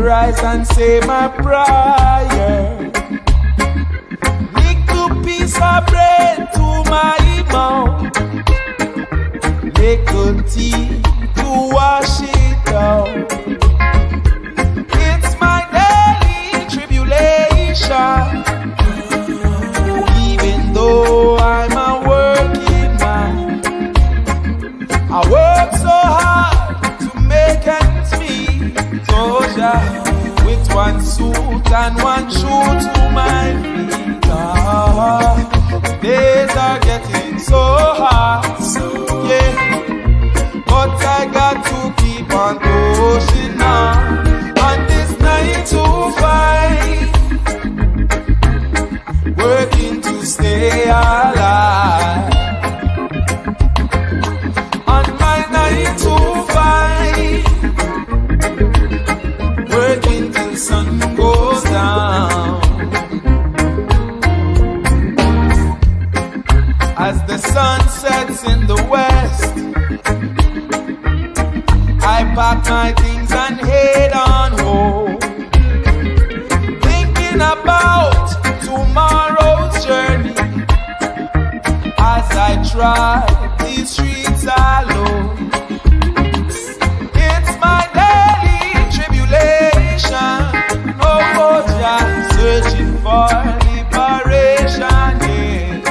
rise and say my prayer. Little piece of bread to my mouth, little tea to wash it down. It's my daily tribulation, even though I'm a working man. I work so hard to make ends meet, oh yeah, with one suit and one shoe to my feet. The days are getting so hard, yeah, but I got to keep on pushing on this 9 to 5, working to stay alive. On my 9 to 5, working till sun goes down. As the sun sets in the west, I pack my things and head on home, thinking about tomorrow's journey as I try these streets alone. It's my daily tribulation, oh yeah, searching for liberation, yeah.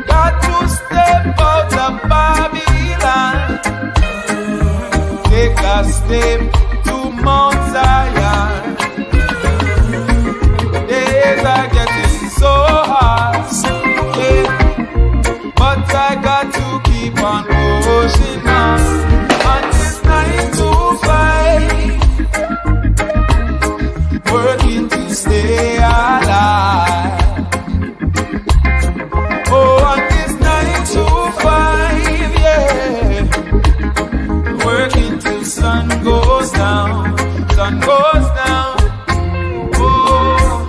Got to step out of Babylon, take a step to Mount Zion. The days are getting so hard, yeah, but I got to keep on pushing on this 9 to 5, working to stay alive. Oh, on this 9 to 5, yeah, working till sun goes down, sun goes down. Oh,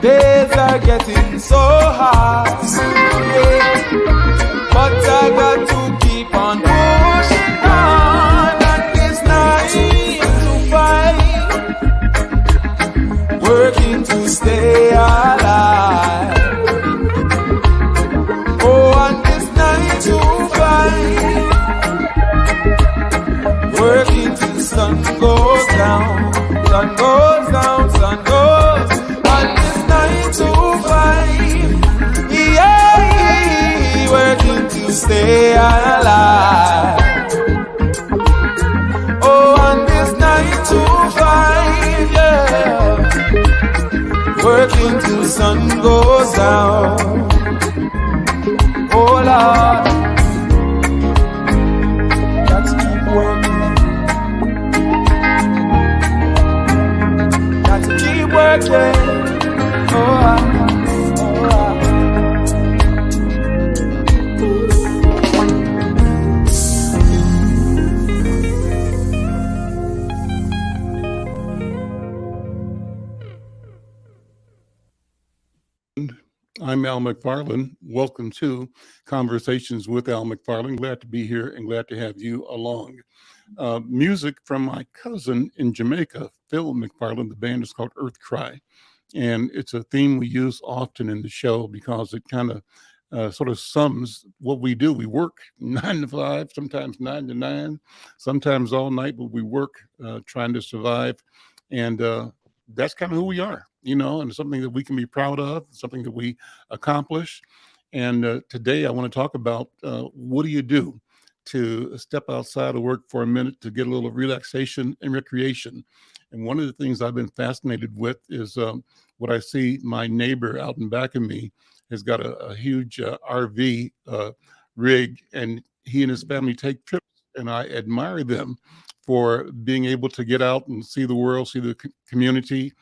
days are getting so hard, yeah, but I got to keep on pushing on this 9 to 5, working to stay alive. Oh, on this 9 to 5, working till sun goes down, sun goes down, sun goes on this 9 to 5, yeah, working to stay alive. Oh, on this 9 to 5, yeah, working till sun goes down. Oh Lord, got to keep working, got to keep working. I'm Al McFarlane. Welcome to Conversations with Al McFarlane. Glad to be here and glad to have you along. Music from my cousin in Jamaica, Phil McFarlane. The band is called Earth Cry. And it's a theme we use often in the show because it kind of sort of sums what we do. We work 9 to 5, sometimes 9 to 9, sometimes all night, but we work trying to survive. And that's kind of who we are, you know, and something that we can be proud of, something that we accomplish. And today I want to talk about what do you do to step outside of work for a minute to get a little relaxation and recreation. And one of the things I've been fascinated with is what I see my neighbor out in back of me has got a huge RV rig, and he and his family take trips, and I admire them for being able to get out and see the world, see the community,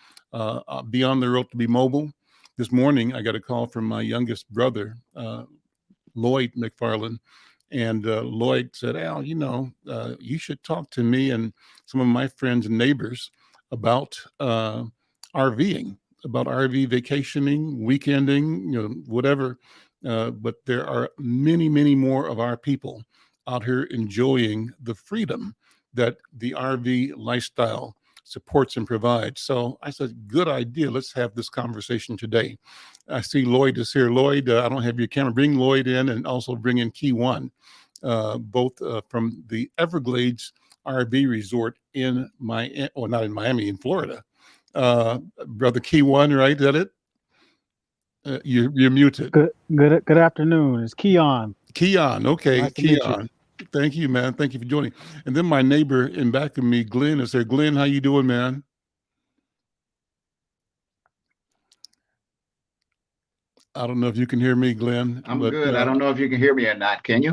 be on the road, to be mobile. This morning, I got a call from my youngest brother, Lloyd McFarlane. And Lloyd said, Al, you should talk to me and some of my friends and neighbors about RVing, about RV vacationing, weekending, whatever. But there are many, many more of our people out here enjoying the freedom that the RV lifestyle supports and provides. So I said, good idea. Let's have this conversation today. I see Lloyd is here. Lloyd, I don't have your camera. Bring Lloyd in and also bring in Key One, both from the Everglades RV Resort in Miami, or not in Miami, in Florida. Brother Key One, right? Is that it? You're muted. Good afternoon. It's Keon. Keon, okay, Nice to meet you. Keon. Thank you, man. Thank you for joining. And then my neighbor in back of me, Glenn, is there. Glenn, how you doing, man? I don't know if you can hear me, Glenn. I'm good. I don't know if you can hear me or not. Can you?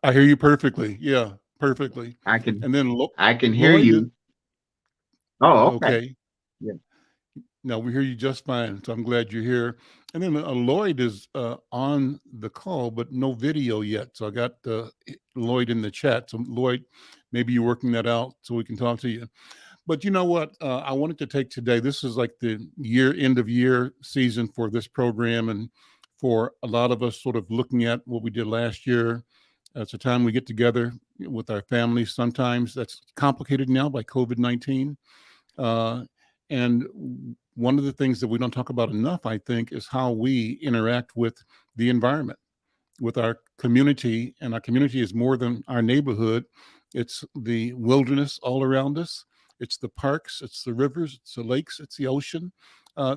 I hear you perfectly. Yeah, perfectly. I can. And then I can hear you. Oh, okay. Yeah. No, we hear you just fine. So I'm glad you're here. And then Lloyd is on the call, but no video yet. So I got Lloyd in the chat. So Lloyd, maybe you're working that out so we can talk to you. But you know what? I wanted to take today. This is like the end of year season for this program, and for a lot of us, sort of looking at what we did last year. It's a time we get together with our families. Sometimes that's complicated now by COVID-19. And one of the things that we don't talk about enough, I think, is how we interact with the environment, with our community. And our community is more than our neighborhood. It's the wilderness all around us. It's the parks, it's the rivers, it's the lakes, it's the ocean.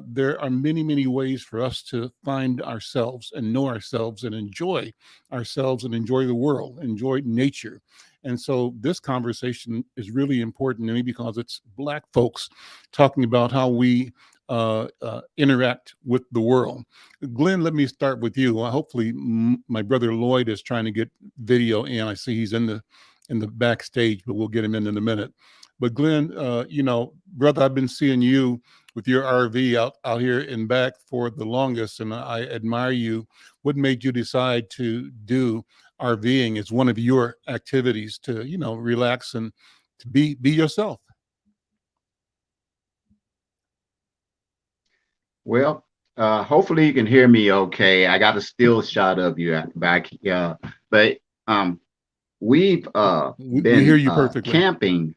There are many, many ways for us to find ourselves and know ourselves and enjoy ourselves and enjoy the world, enjoy nature. And so this conversation is really important to me because it's Black folks talking about how we interact with the world. Glenn, let me start with you. Hopefully my brother Lloyd is trying to get video in. I see he's in the backstage, but we'll get him in a minute. But Glenn, brother, I've been seeing you with your RV out here in back for the longest, and I admire you. What made you decide to do RVing as one of your activities to, relax and to be yourself? Well, hopefully you can hear me okay. I got a still shot of you back here, but we've we been hear you perfectly. Camping.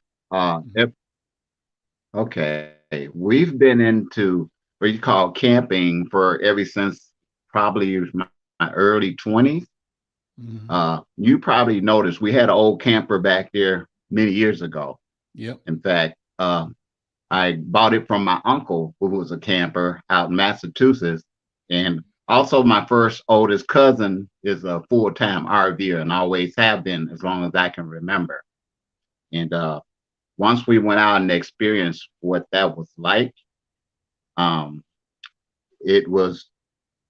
Okay, we've been into what you call camping for ever since probably my early 20s. Mm-hmm. You probably noticed we had an old camper back there many years ago. Yep. In fact, I bought it from my uncle, who was a camper out in Massachusetts. And also my first oldest cousin is a full-time RVer and always have been as long as I can remember. And once we went out and experienced what that was like, it was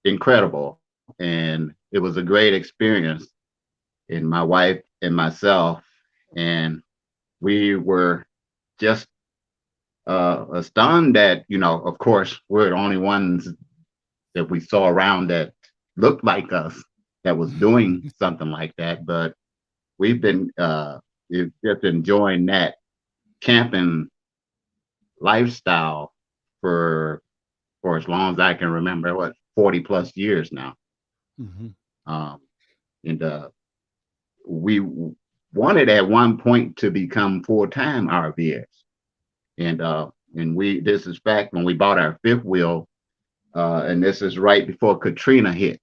incredible. And it was a great experience. And my wife and myself, and we were just stunned that, of course, we're the only ones that we saw around that looked like us that was doing something like that. But we've been just enjoying that camping lifestyle for as long as I can remember, 40 plus years now. Mm-hmm. And we wanted at one point to become full-time RVers. And this is back when we bought our fifth wheel, and this is right before Katrina hit.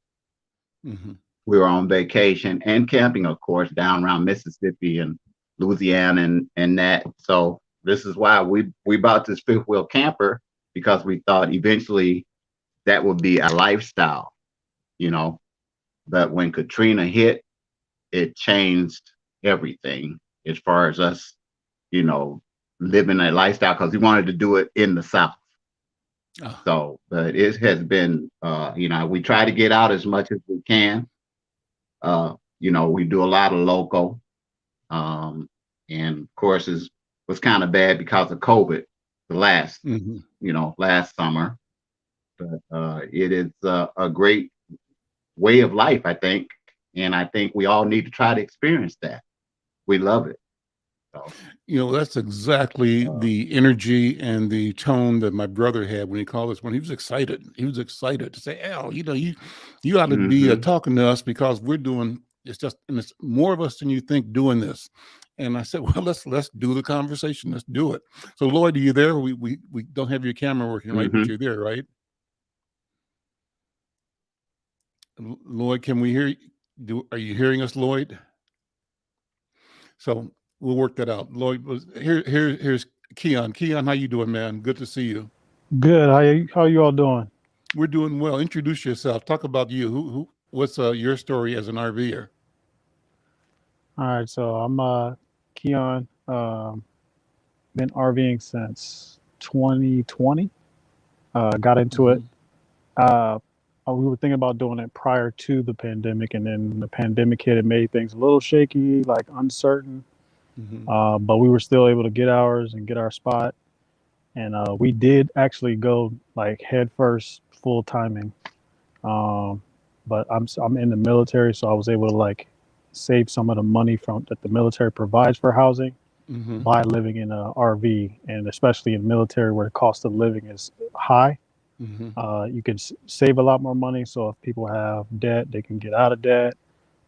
Mm-hmm. We were on vacation and camping, of course, down around Mississippi and Louisiana and that. So this is why we bought this fifth wheel camper, because we thought eventually that would be a lifestyle, But when Katrina hit, it changed everything as far as us, living a lifestyle, because we wanted to do it in the South. Oh. So, but it has been, we try to get out as much as we can. We do a lot of local, and of course it was kind of bad because of COVID last summer. But it is a great way of life, I think, And I think we all need to try to experience that. We love it. So, That's exactly the energy and the tone that my brother had when he called us. When he was excited to say, "Al, you ought to be talking to us because we're doing. It's just, and it's more of us than you think doing this." And I said, "Well, let's do the conversation. Let's do it." So, Lloyd, are you there? We don't have your camera working, right? But you're there, right? Lloyd, can we hear you? Are you hearing us, Lloyd? So we'll work that out. Lloyd, here's Keon. Keon, how you doing, man? Good to see you. Good. How you all doing? We're doing well. Introduce yourself. Talk about you. What's your story as an RVer? All right. So I'm Keon. Been RVing since 2020. Got into it. We were thinking about doing it prior to the pandemic, and then the pandemic hit and made things a little shaky, like uncertain. But we were still able to get ours and get our spot. And we did actually go like head first, full timing. But I'm in the military, so I was able to like save some of the money from that the military provides for housing by living in a RV, and especially in military where the cost of living is high. You can save a lot more money. So if people have debt, they can get out of debt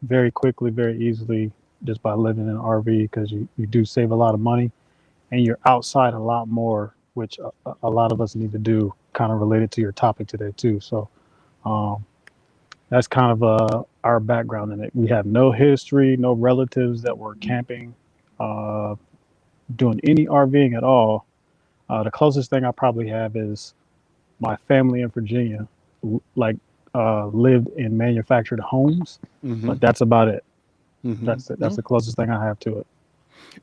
very quickly, very easily, just by living in an RV, because you do save a lot of money and you're outside a lot more, which a lot of us need to do, kind of related to your topic today too. So that's kind of our background in it. We have no history, no relatives that were camping, doing any RVing at all. The closest thing I probably have is my family in Virginia, lived in manufactured homes, but that's about it. That's the closest thing I have to it.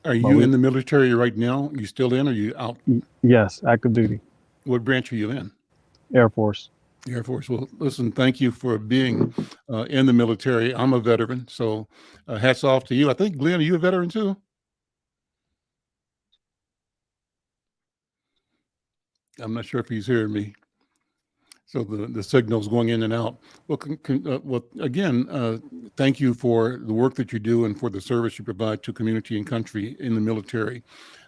Are you in the military right now? You still in, or are you out? Yes, active duty. What branch are you in? Air Force. Air Force. Well, listen, thank you for being in the military. I'm a veteran, so hats off to you. I think, Glenn, are you a veteran too? I'm not sure if he's hearing me. So the signal's going in and out. Well, again, thank you for the work that you do and for the service you provide to community and country in the military.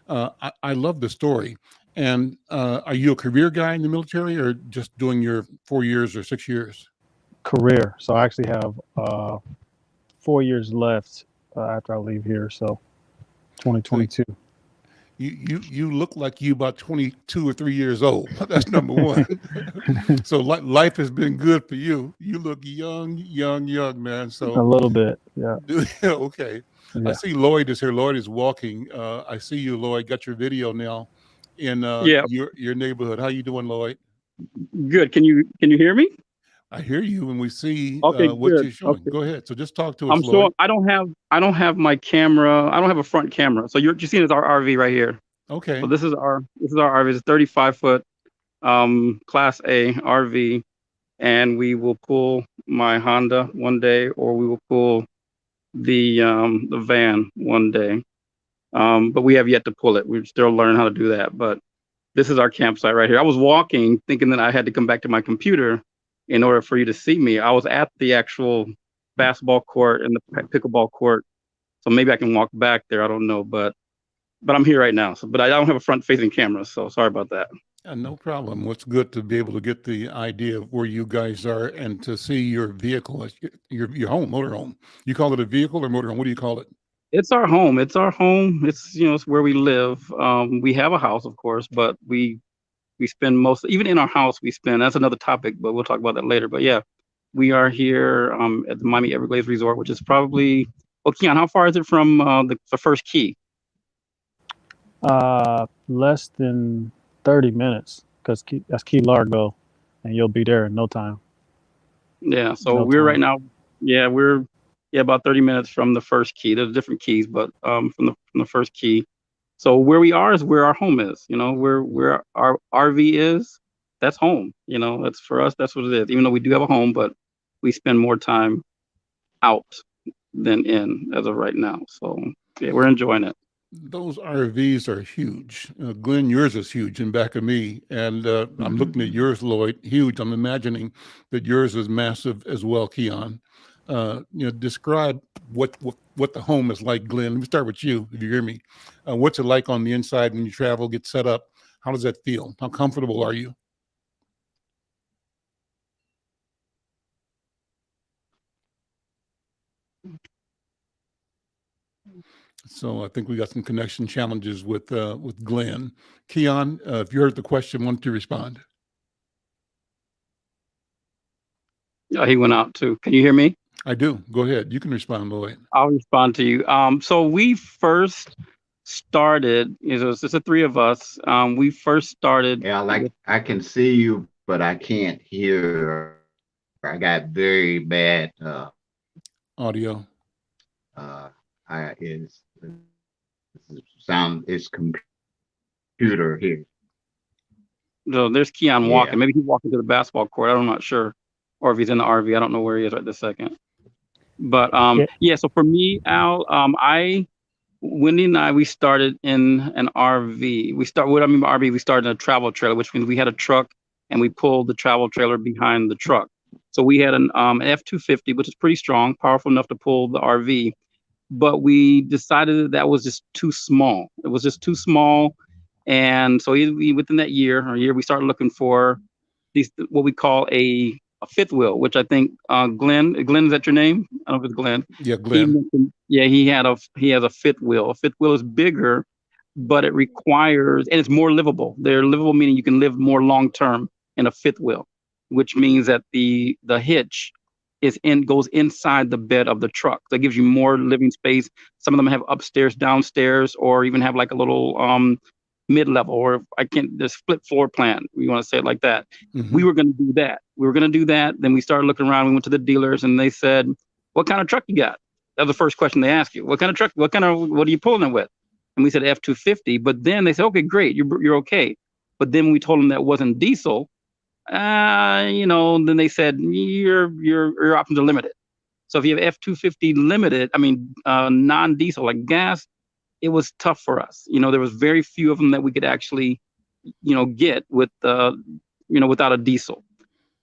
I love the story. And are you a career guy in the military, or just doing your 4 years or 6 years? Career. So I actually have 4 years left after I leave here. So 2022. You look like you about 22 or 3 years old. That's number one. So life has been good for you. You look young, man. So a little bit, yeah. Okay. Yeah. I see Lloyd is here. Lloyd is walking. I see you, Lloyd. Got your video now in your neighborhood. How you doing, Lloyd? Good. Can you hear me? I hear you, and we see what you're showing. Okay. Go ahead. So just talk to us, Lloyd. I don't have my camera. I don't have a front camera. So you're seeing is our RV right here. Okay. So this is our RV. It's a 35-foot Class A RV, and we will pull my Honda one day, or we will pull the van one day. But we have yet to pull it. We're still learning how to do that. But this is our campsite right here. I was walking, thinking that I had to come back to my computer in order for you to see me. I was at the actual basketball court and the pickleball court, so maybe I can walk back there. I don't know, but I'm here right now. So, but I don't have a front-facing camera, so sorry about that. No problem. What's good to be able to get the idea of where you guys are and to see your vehicle, your home, motorhome. You call it a vehicle or motorhome? What do you call it? It's our home. It's our home. It's it's where we live. We have a house, of course, but we spend even in our house, that's another topic, but we'll talk about that later. But yeah, we are here at the Miami Everglades Resort, which is probably, Keon, how far is it from the first key? Less than 30 minutes, because that's Key Largo, and you'll be there in no time. Yeah, so we're right now, we're about 30 minutes from the first key. There's different keys, but from the first key. So where we are is where our home is, where our RV is, that's home. That's for us, that's what it is. Even though we do have a home, but we spend more time out than in as of right now. So yeah, we're enjoying it. Those RVs are huge. Glenn, yours is huge in back of me. And I'm looking at yours, Lloyd, huge. I'm imagining that yours is massive as well, Keon. describe what the home is like, Glenn. Let me start with you, if you hear me. What's it like on the inside when you travel, get set up? How does that feel? How comfortable are you? So I think we got some connection challenges with Glenn. Keon, if you heard the question, why don't you respond? He went out too. Can you hear me? I do. Go ahead. You can respond, Lloyd. I'll respond to you. So we first started. It's the three of us. We first started. Yeah, I can see you, but I can't hear. I got very bad audio. It's computer here. So there's Keon walking. Maybe he's walking to the basketball court. I'm not sure, or if he's in the RV. I don't know where he is right this second. But So for me, Al, Wendy and I, we started in an RV. We started in a travel trailer, which means we had a truck and we pulled the travel trailer behind the truck. So we had an F-250, which is pretty strong, powerful enough to pull the RV. But we decided that was just too small. It was just too small. And so within that year, we started looking for what we call a fifth wheel, which I think Glenn, is that your name? I don't know if it's Glenn. Yeah, Glenn. He has a fifth wheel. A fifth wheel is bigger, but it requires, and it's more livable. They're livable, meaning you can live more long term in a fifth wheel, which means that the hitch goes inside the bed of the truck. That gives you more living space. Some of them have upstairs, downstairs, or even have like a little mid-level, or there's split floor plan. We want to say it like that. Mm-hmm. We were going to do that. Then we started looking around. We went to the dealers and they said, "What kind of truck you got?" That was the first question they ask you. What kind of truck? What are you pulling it with? And we said F-250. But then they said, "Okay, great. You're okay." But then we told them that wasn't diesel. Then they said your options are limited. So if you have F-250 limited, non-diesel like gas, it was tough for us. There was very few of them that we could actually, get with without a diesel.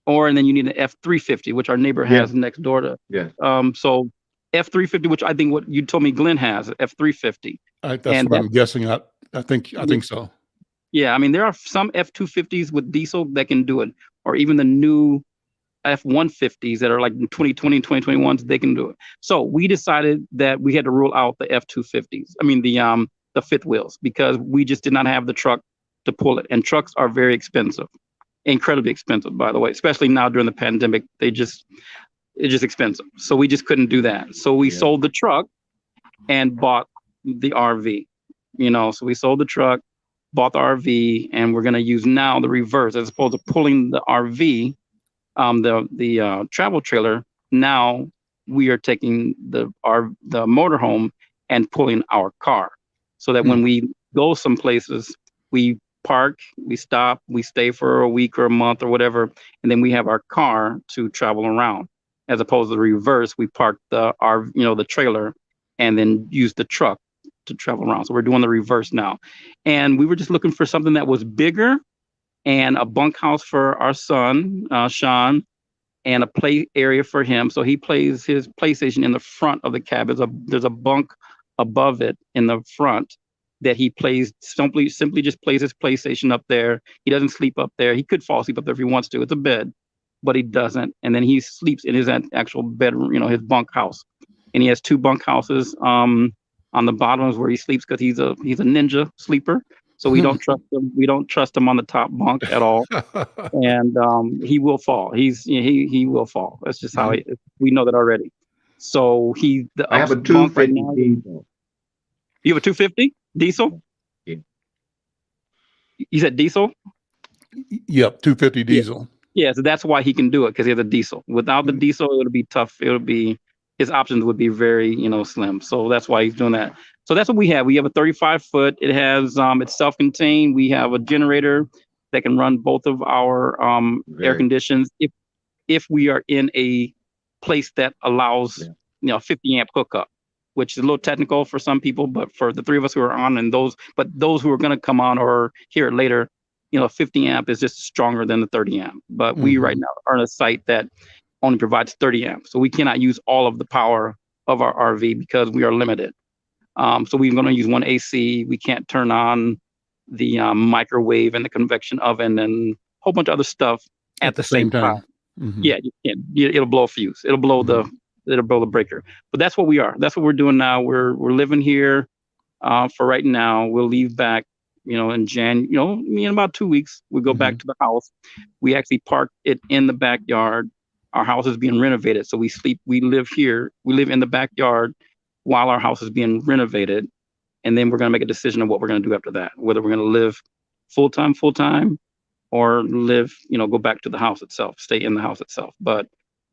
And then you need an F-350, which our neighbor has next door to. Yeah. So F-350, which I think what you told me Glenn has, F-350. That's what I'm guessing. I think so. Yeah, there are some F-250s with diesel that can do it, or even the new F-150s that are like 2020 and 2021s, they can do it. So we decided that we had to rule out the F-250s. The fifth wheels, because we just did not have the truck to pull it. And trucks are very expensive, incredibly expensive, by the way, especially now during the pandemic. It's just expensive. So we just couldn't do that. So we sold the truck and bought the RV. So we sold the truck, bought the RV, and we're going to use now the reverse. As opposed to pulling the RV, the travel trailer, now we are taking the motorhome and pulling our car, so that when we go some places, we park, we stop, we stay for a week or a month or whatever, and then we have our car to travel around. As opposed to the reverse, we park the trailer and then use the truck to travel around. So we're doing the reverse now. And we were just looking for something that was bigger and a bunkhouse for our son, Sean, and a play area for him. So he plays his PlayStation in the front of the cab. There's a bunk above it in the front that he plays, simply just plays his PlayStation up there. He doesn't sleep up there. He could fall asleep up there if he wants to. It's a bed, but he doesn't. And then he sleeps in his actual bedroom, his bunkhouse. And he has two bunkhouses on the bottoms where he sleeps, because he's a ninja sleeper. So we don't trust him. We don't trust him on the top bunk at all. And he will fall. He will fall. That's just how we know that already. So I have a 250 diesel. You have a 250 diesel? Yeah. You said diesel? Yep, 250 diesel. Yeah, so that's why he can do it, because he has a diesel. Without the diesel, it would be tough. His options would be very, slim. So that's why he's doing that. So that's what we have. We have a 35-foot. It has, it's self-contained. We have a generator that can run both of our air conditions if we are in a place that allows, 50 amp hookup, which is a little technical for some people, but for the three of us who are on, those who are going to come on or hear it later, 50 amp is just stronger than the 30 amp. But we right now are on a site that only provides 30 amps. So we cannot use all of the power of our RV because we are limited. So we're going to use one AC. We can't turn on the microwave and the convection oven and a whole bunch of other stuff at the same time. Mm-hmm. Yeah, you can't. It'll blow a fuse. It'll blow the breaker. But that's what we are. That's what we're doing now. We're living here for right now. We'll leave back, in in about 2 weeks. We go back to the house. We actually park it in the backyard. Our house is being renovated, so we live here. We live in the backyard while our house is being renovated, and then we're going to make a decision of what we're going to do after that, whether we're going to live full time, or live, go back to the house itself, stay in the house itself. But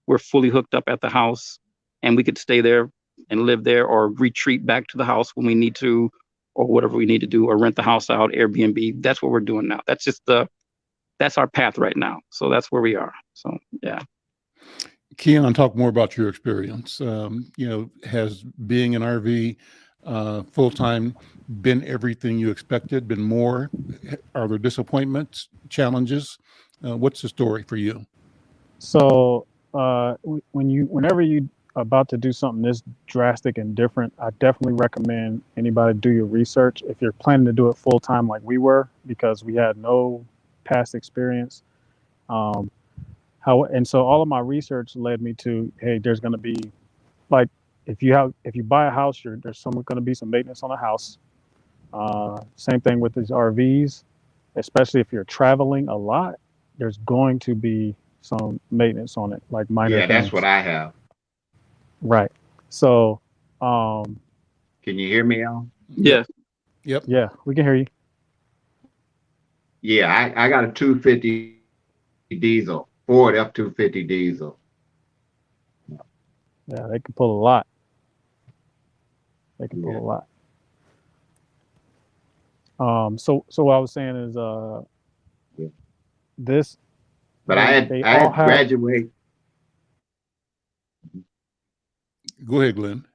we're fully hooked up at the house, and we could stay there and live there, or retreat back to the house when we need to, or whatever we need to do, or rent the house out, Airbnb. That's what we're doing now. That's our path right now. So that's where we are. So, yeah. Keon, talk more about your experience. Has being an RV full-time been everything you expected, been more? Are there disappointments, challenges? What's the story for you? So whenever you about to do something this drastic and different, I definitely recommend anybody do your research if you're planning to do it full-time like we were, because we had no past experience. And so all of my research led me to, hey, there's going to be, like, if you buy a house, there's going to be some maintenance on the house. Same thing with these RVs, especially if you're traveling a lot, there's going to be some maintenance on it, like minor things. That's what I have. Right. So, can you hear me, Al? Yeah. Yep. Yeah, we can hear you. Yeah, I got a 250 diesel, Ford F-250 diesel. Yeah, they can pull a lot. They can pull a lot. So what I was saying is, this. But I had graduated. Go ahead, Glenn.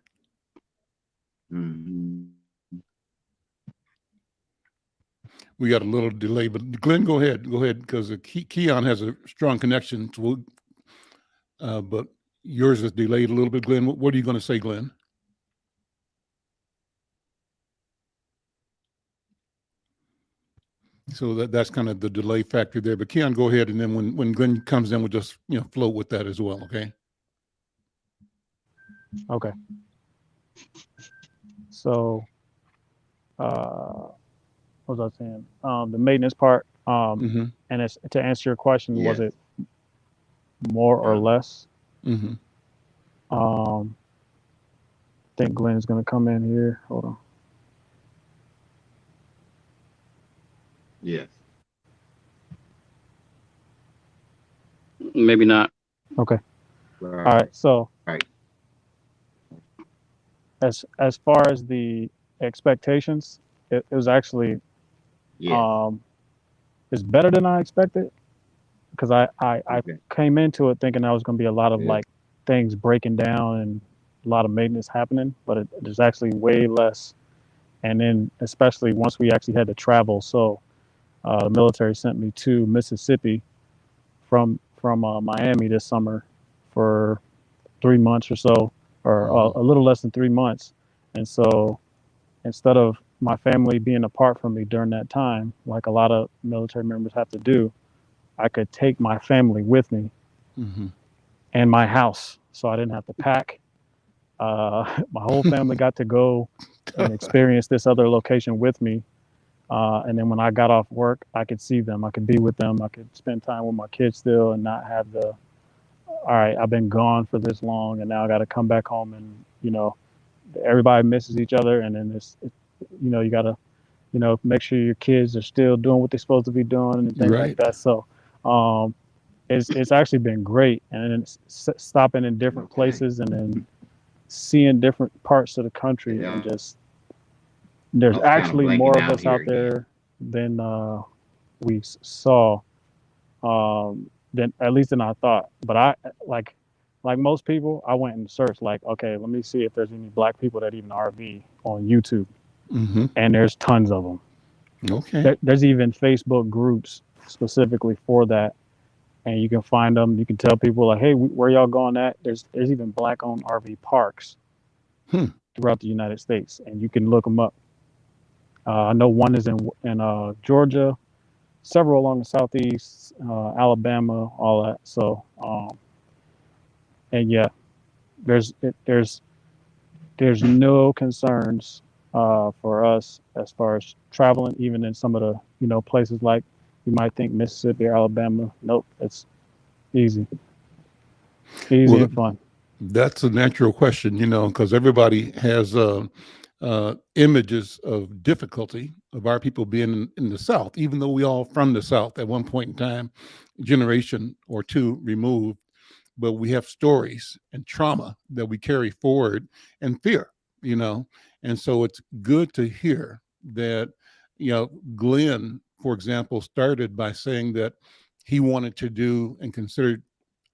We got a little delay, but Glenn, go ahead, because Keon has a strong connection to, but yours is delayed a little bit. Glenn, what are you going to say, Glenn? So that's kind of the delay factor there. But Keon, go ahead, and then when Glenn comes in, we'll just float with that as well. Okay. Okay. So, what was I saying? The maintenance part. And it's, to answer your question, was it more or less? I think Glenn's gonna come in here. Hold on. Yes. Maybe not. Okay. All right. So, as far as the expectations, it was actually it's better than I expected, because I came into it thinking I was going to be a lot of like things breaking down and a lot of maintenance happening, but there's actually way less. And then especially once we actually had to travel, so the military sent me to Mississippi from Miami this summer for 3 months or so, or a little less than 3 months. And so instead of my family being apart from me during that time, like a lot of military members have to do, I could take my family with me and my house. So I didn't have to pack. My whole family got to go and experience this other location with me. And then when I got off work, I could see them. I could be with them. I could spend time with my kids still and not have all right, I've been gone for this long and now I got to come back home, and, everybody misses each other. And then you got to, make sure your kids are still doing what they're supposed to be doing and things like that. So, it's actually been great. And then stopping in different places and then seeing different parts of the country, and just, there's actually more of us out there than we saw, than at least than I thought. But I like most people, I went and searched, like, okay, let me see if there's any Black people that even RV on YouTube, and there's tons of them. Okay. There's even Facebook groups specifically for that, and you can find them. You can tell people like, hey, where y'all going at? There's even black-owned RV parks Hmm. throughout the United States, and you can look them up. I know one is in Georgia, several along the southeast, Alabama, all that. So, and yeah, there's there's no concerns for us as far as traveling, even in some of the places like you might think Mississippi or Alabama. Nope, it's easy, easy Well, and fun. that's a natural question, because everybody has images of difficulty of our people being in the South, even though we all from the South at one point in time, generation or two removed. But we have stories and trauma that we carry forward and fear, you know. And so it's good to hear that, Glenn, for example, started by saying that he wanted to do and considered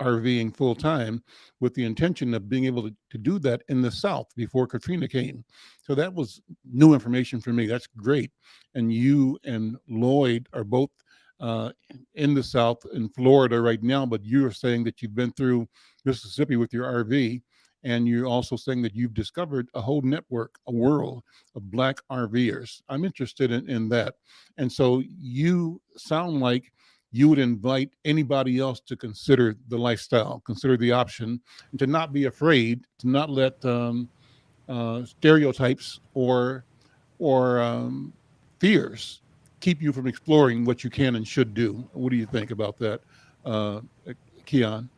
RVing full time with the intention of being able to do that in the South before Katrina came. So that was new information for me. That's great. And you and Lloyd are both uh, in the South in Florida right now, but you're saying that you've been through Mississippi with your RV. And you're also saying that you've discovered a whole network, a world of Black RVers. I'm interested in that. And so you sound like you would invite anybody else to consider the lifestyle, consider the option, and to not be afraid, to not let stereotypes or fears keep you from exploring what you can and should do. What do you think about that, uh, Keon?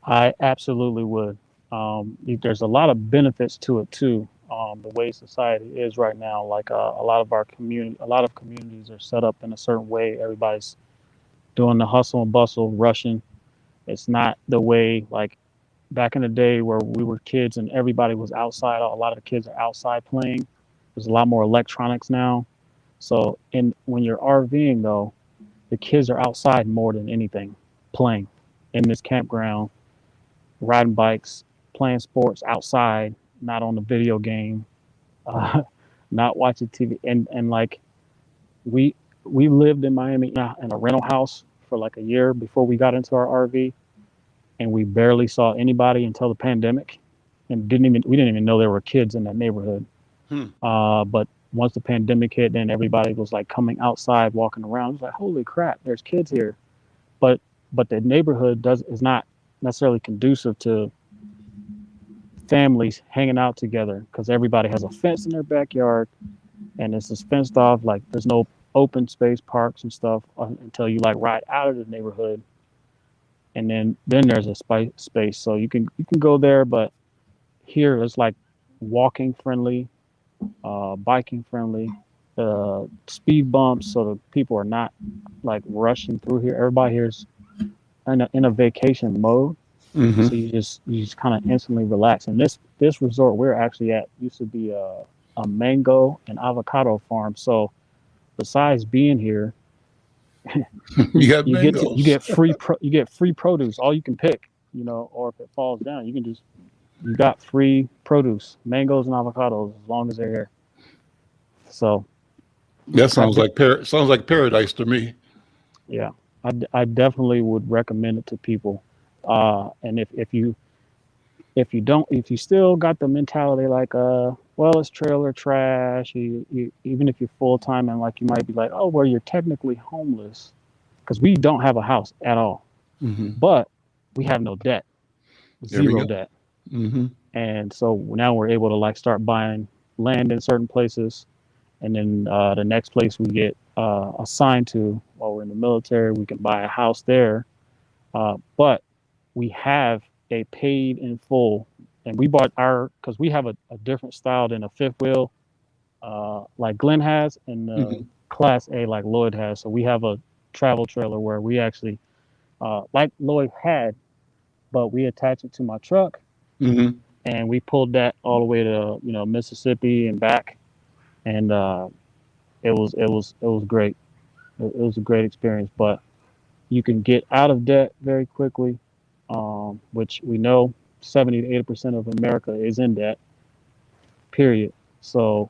I absolutely would. There's a lot of benefits to it too. The way society is right now, like a lot of our community, a lot of communities are set up in a certain way. Everybody's doing the hustle and bustle, rushing. It's not the way like back in the day where we were kids and everybody was outside. A lot of the kids are outside playing. There's a lot more electronics now. So, when you're RVing though, the kids are outside more than anything, playing in this campground, riding bikes, playing sports outside, not on the video game, uh, not watching TV. And like we we lived in Miami in a rental house for like a year before we got into our RV, and we barely saw anybody until the pandemic, and we didn't even know there were kids in that neighborhood. Hmm. But once the pandemic hit, then everybody was like coming outside, walking around. It was like, holy crap, there's kids here. But the neighborhood is not necessarily conducive to families hanging out together because everybody has a fence in their backyard, and it's just fenced off. Like there's no open space parks and stuff until you like ride out of the neighborhood, and then there's a space. So you can go there, but here it's like walking friendly, biking friendly, speed bumps, so the people are not like rushing through here. Everybody here's in a vacation mode, Mm-hmm. so you just kind of instantly relax. And this resort we're actually at used to be a mango and avocado farm. So besides being here, You got you mangoes. you get free produce, all you can pick, or if it falls down, you got free produce, mangoes and avocados as long as they're here. So That I sounds like paradise to me. yeah, I definitely would recommend it to people. And if you still got the mentality like well, it's trailer trash, even if you're full time and like you might be like, oh well, you're technically homeless because we don't have a house at all, Mm-hmm. but we have no debt, There we zero go. debt. Mm-hmm. And so now we're able to like start buying land in certain places, and then the next place we get assigned to while we're in the military, we can buy a house there. But we have a paid in full, and we bought because we have a different style than a fifth wheel, like Glenn has, and Mm-hmm. Class A like Lloyd has. So we have a travel trailer where we actually, like Lloyd had, but we attach it to my truck, Mm-hmm. and we pulled that all the way to Mississippi and back, and it was great. It was a great experience, but you can get out of debt very quickly, which we know 70 to 80% of America is in debt, period. So,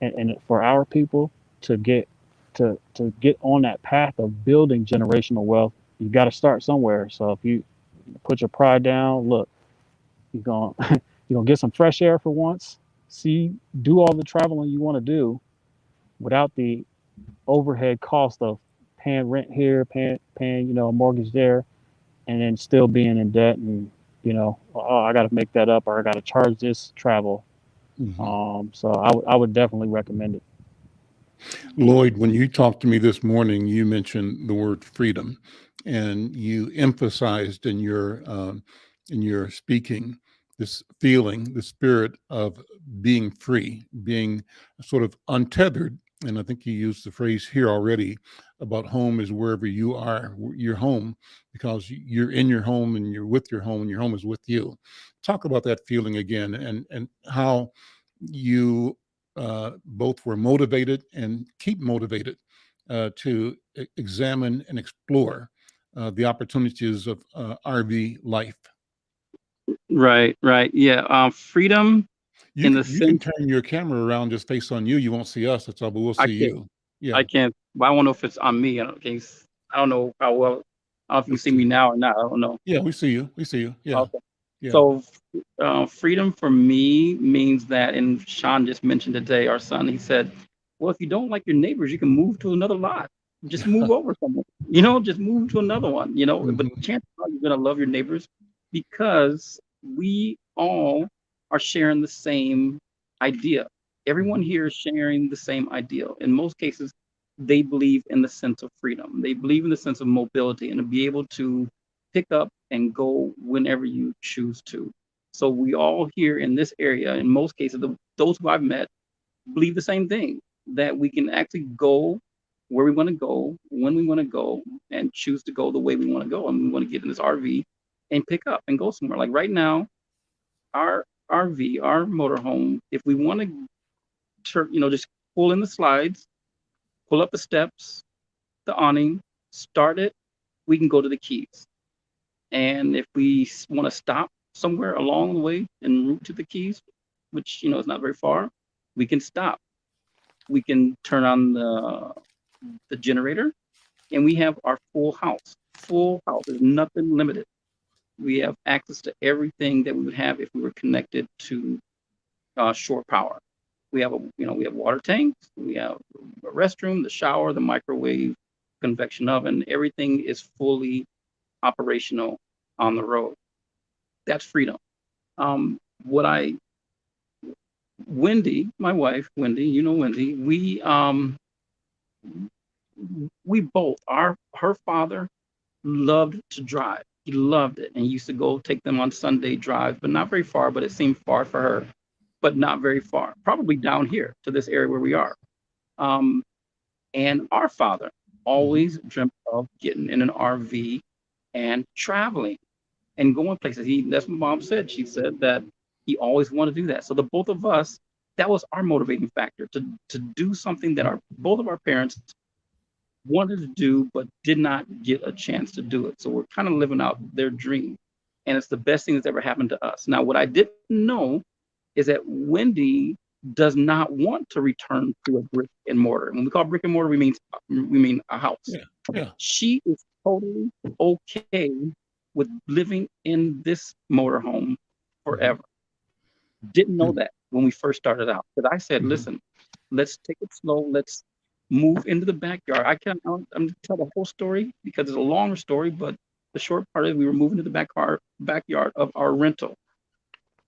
and for our people to get to get on that path of building generational wealth, you got to start somewhere. So if you put your pride down, look, you're going you're gonna get some fresh air for once. See, do all the traveling you want to do without the overhead cost of paying rent here, paying a mortgage there, and then still being in debt and oh, I got to make that up or I got to charge this travel. So I would definitely recommend it. Lloyd, when you talked to me this morning, you mentioned the word freedom, and you emphasized in your speaking this feeling, the spirit of being free, being sort of untethered. And I think you used the phrase here already about home is wherever you are, your home, because you're in your home and you're with your home and your home is with you. Talk about that feeling again and how you both were motivated and keep motivated to examine and explore the opportunities of RV life. Right, right. Yeah. Freedom in the You can sense turn your camera around, just face on you. You won't see us. That's all, but we'll I see can't, you. Yeah, I can't, but I don't know if it's on me. I don't know how well, I don't know if you we see see. me now or not. I don't know. Yeah, we see you. We see you. Yeah, Okay. yeah. So, freedom for me means that, and Sean just mentioned today, our son, he said, well, if you don't like your neighbors, you can move to another lot. Just move over somewhere, just move to another one, but Mhm, chances are you're going to love your neighbors because we all are sharing the same idea. Everyone here is sharing the same ideal. In most cases, they believe in the sense of freedom. They believe in the sense of mobility and to be able to pick up and go whenever you choose to. So we all here in this area, in most cases, those who I've met believe the same thing, that we can actually go where we want to go, when we want to go, and choose to go the way we want to go. And we want to get in this RV and pick up and go somewhere. Like right now, our RV, our motorhome, if we want to, just pull in the slides, pull up the steps, the awning, start it, we can go to the keys. And if we want to stop somewhere along the way en route to the keys, which is not very far, we can stop. We can turn on the generator, and we have our full house. Full house. There's nothing limited. We have access to everything that we would have if we were connected to shore power. We have water tanks. We have a restroom, the shower, the microwave, convection oven. Everything is fully operational on the road. That's freedom. What I Wendy, my wife, Wendy, Wendy, we both, her father loved to drive. He loved it and he used to go take them on Sunday drives, but not very far, but it seemed far for her, but not very far, probably down here to this area where we are. Um, and our father mhm. always dreamt of getting in an RV and traveling and going places. That's what mom said. She said that he always wanted to do that. So the both of us, that was our motivating factor to do something that our both of our parents wanted to do but did not get a chance to do it. So we're kind of living out their dream. And it's the best thing that's ever happened to us. Now, what I didn't know is that Wendy does not want to return to a brick and mortar. When we call brick and mortar, we mean a house. Yeah, yeah. She is totally okay with living in this motorhome Mhm, forever. Didn't know mhm, that when we first started out. Because I said, mhm. listen, let's take it slow. Let's move into the backyard. I'm going to tell the whole story because it's a longer story, but the short part is we were moving to the backyard of our rental.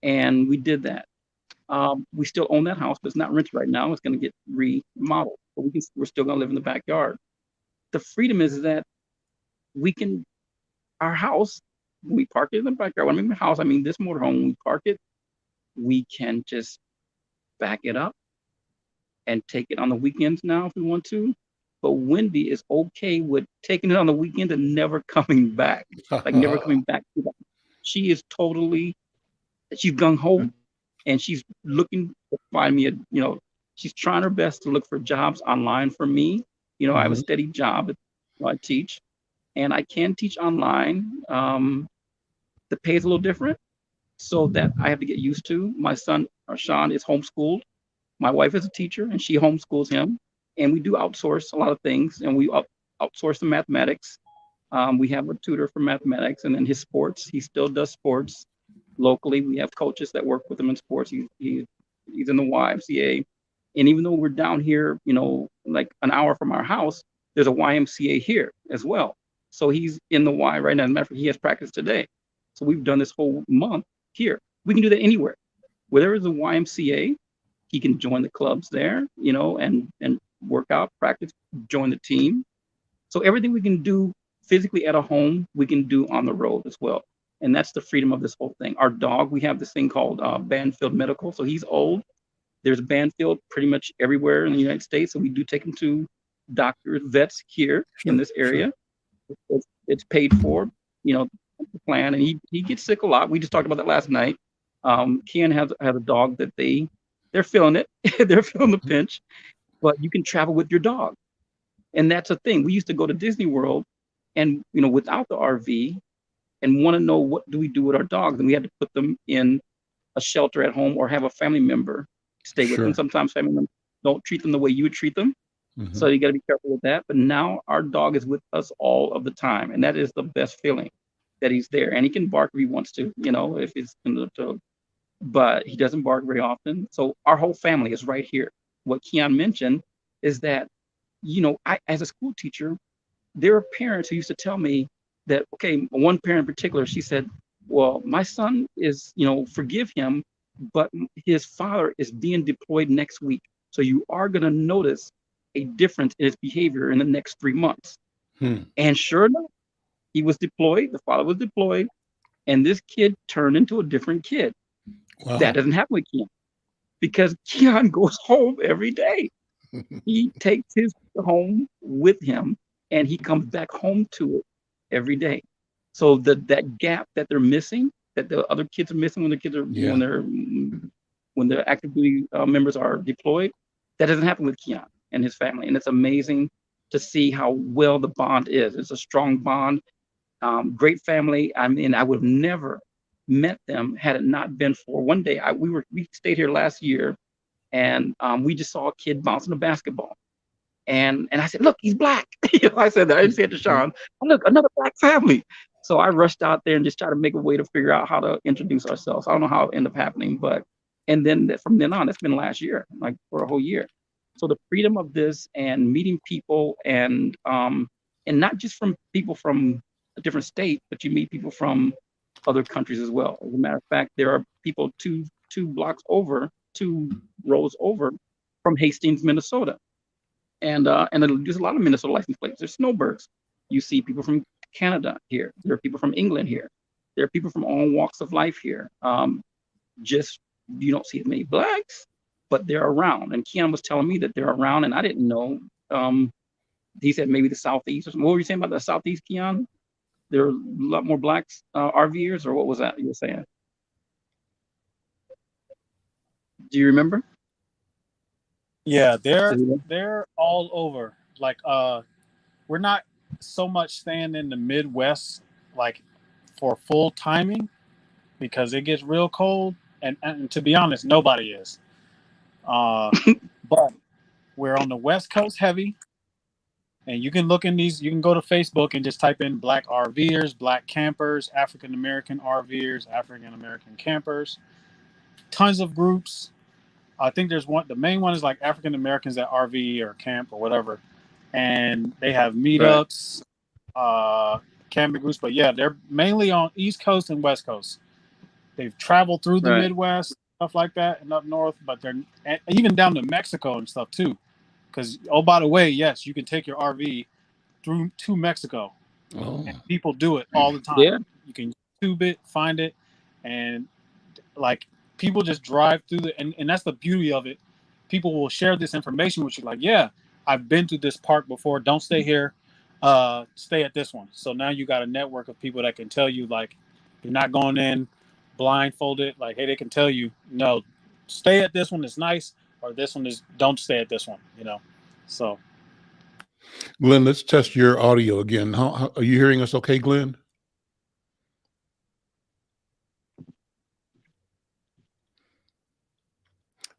And we did that. We still own that house, but it's not rented right now. It's going to get remodeled, but we're still going to live in the backyard. The freedom is that we can, our house, when we park it in the backyard. When I mean the house, I mean this motorhome. When we park it, we can just back it up and take it on the weekends now if we want to. But Wendy is okay with taking it on the weekend and never coming back, like never coming back to that. She is totally, she's gung ho, and she's looking to find me she's trying her best to look for jobs online for me. I have a Mhm, steady job. I teach, and I can teach online. The pay is a little different, so that I have to get used to. My son, Sean, is homeschooled. My wife is a teacher, and she homeschools him. And we do outsource a lot of things, and we outsource the mathematics. We have a tutor for mathematics, and then his sports. He still does sports locally. We have coaches that work with him in sports. He's in the YMCA, and even though we're down here, like an hour from our house, there's a YMCA here as well. So he's in the Y right now. As a matter of fact, he has practice today. So we've done this whole month here. We can do that anywhere. Where there is a YMCA, he can join the clubs there, and work out, practice, join the team. So everything we can do physically at a home, we can do on the road as well. And that's the freedom of this whole thing. Our dog, we have this thing called Banfield Medical. So he's old. There's Banfield pretty much everywhere in the United States. So we do take him to doctors, vets here in this area. Sure. It's paid for, the plan. And he gets sick a lot. We just talked about that last night. Kian has a dog that they're feeling it. They're feeling the pinch. But you can travel with your dog. And that's a thing. We used to go to Disney World and, without the RV, and want to know what do we do with our dogs. And we had to put them in a shelter at home or have a family member stay with them. Sometimes family members don't treat them the way you would treat them. Mm-hmm. So you got to be careful with that. But now our dog is with us all of the time. And that is the best feeling, that he's there. And he can bark if he wants to, if he's in the dog. But he doesn't bark very often. So our whole family is right here. What Keon mentioned is that, I, as a school teacher, there are parents who used to tell me that, okay, one parent in particular, she said, well, my son is, forgive him, but his father is being deployed next week. So you are going to notice a difference in his behavior in the next 3 months. And sure enough, he was deployed, the father was deployed, and this kid turned into a different kid. Wow. That doesn't happen with Keon, because Keon goes home every day. He takes his home with him, and he comes back home to it every day. So that gap that they're missing, that the other kids are missing when the kids are when the active duty members are deployed, that doesn't happen with Keon and his family. And it's amazing to see how well the bond is. It's a strong bond, great family. I mean, I would have never met them had it not been for one day. We stayed here last year, and we just saw a kid bouncing a basketball. And I said, look, he's black. I said that. I didn't say it to Sean. Look, another black family. So I rushed out there and just tried to make a way to figure out how to introduce ourselves. I don't know how it ended up happening, and then from then on, it's been last year, like for a whole year. So the freedom of this and meeting people and not just from people from a different state, but you meet people from other countries as well. As a matter of fact, there are people two rows over from Hastings, Minnesota. And there's a lot of Minnesota license plates. There's snowbirds. You see people from Canada here. There are people from England here. There are people from all walks of life here. Just you don't see as many blacks, but they're around. And Keon was telling me that they're around, and I didn't know. He said maybe the Southeast. What were you saying about the Southeast, Keon? There are a lot more blacks RVers, or what was that you were saying? Do you remember? Yeah, they're all over. Like we're not so much staying in the Midwest like for full timing, because it gets real cold, and to be honest, nobody is. But we're on the West Coast heavy, and you can look in these. You can go to Facebook and just type in black RVers, black campers, African American RVers, African American campers. Tons of groups. I think there's one. The main one is like African Americans that RV or camp or whatever, and they have meetups, camping groups. But yeah, they're mainly on East Coast and West Coast. They've traveled through the Midwest, stuff like that, and up north. But they're even down to Mexico and stuff too. Because by the way, yes, you can take your RV through to Mexico. Oh. And people do it all the time. Yeah. You can YouTube it, find it, and like. People just drive through and that's the beauty of it. People will share this information with you, like, yeah, I've been to this park before. Don't stay here. Stay at this one. So now you got a network of people that can tell you, like, you're not going in blindfolded. Like, hey, they can tell you, no, stay at this one. It's nice, or this one is don't stay at this one. So. Glenn, let's test your audio again. How are you hearing us? Okay, Glenn.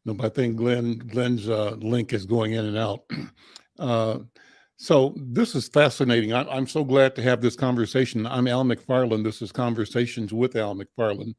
No, but I think Glenn's link is going in and out. So this is fascinating. I'm so glad to have this conversation. I'm Al McFarlane. This is Conversations with Al McFarlane.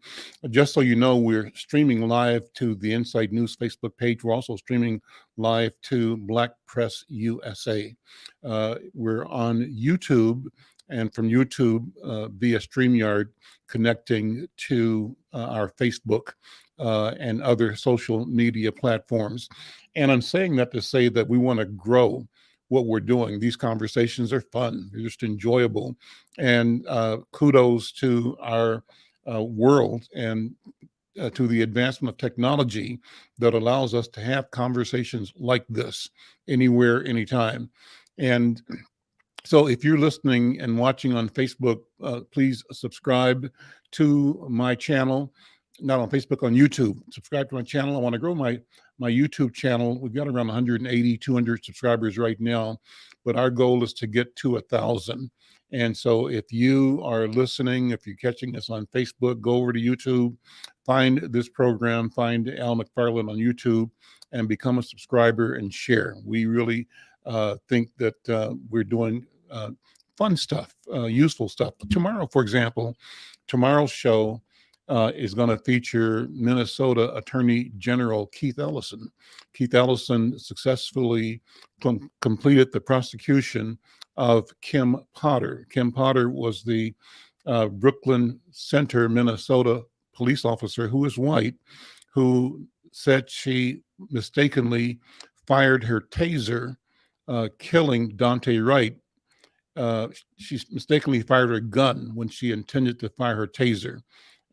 Just so you know, we're streaming live to the Inside News Facebook page. We're also streaming live to Black Press USA. We're on YouTube, and from YouTube via StreamYard, connecting to our Facebook and other social media platforms. And I'm saying that to say that we want to grow what we're doing. These conversations are fun, they're just enjoyable. And kudos to our world and to the advancement of technology that allows us to have conversations like this anywhere, anytime. And so if you're listening and watching on Facebook, please subscribe to my channel. Not on Facebook, on YouTube. Subscribe to my channel. I want to grow my YouTube channel. We've got around 180, 200 subscribers right now, but our goal is to get to 1,000. And so if you are listening, if you're catching us on Facebook, go over to YouTube, find this program, find Al McFarlane on YouTube, and become a subscriber and share. We really think that we're doing fun stuff, useful stuff. Tomorrow, for example, tomorrow's show is going to feature Minnesota Attorney General Keith Ellison. Keith Ellison successfully completed the prosecution of Kim Potter. Kim Potter was the Brooklyn Center, Minnesota police officer who is white, who said she mistakenly fired her taser, killing Dante Wright. She mistakenly fired her gun when she intended to fire her taser.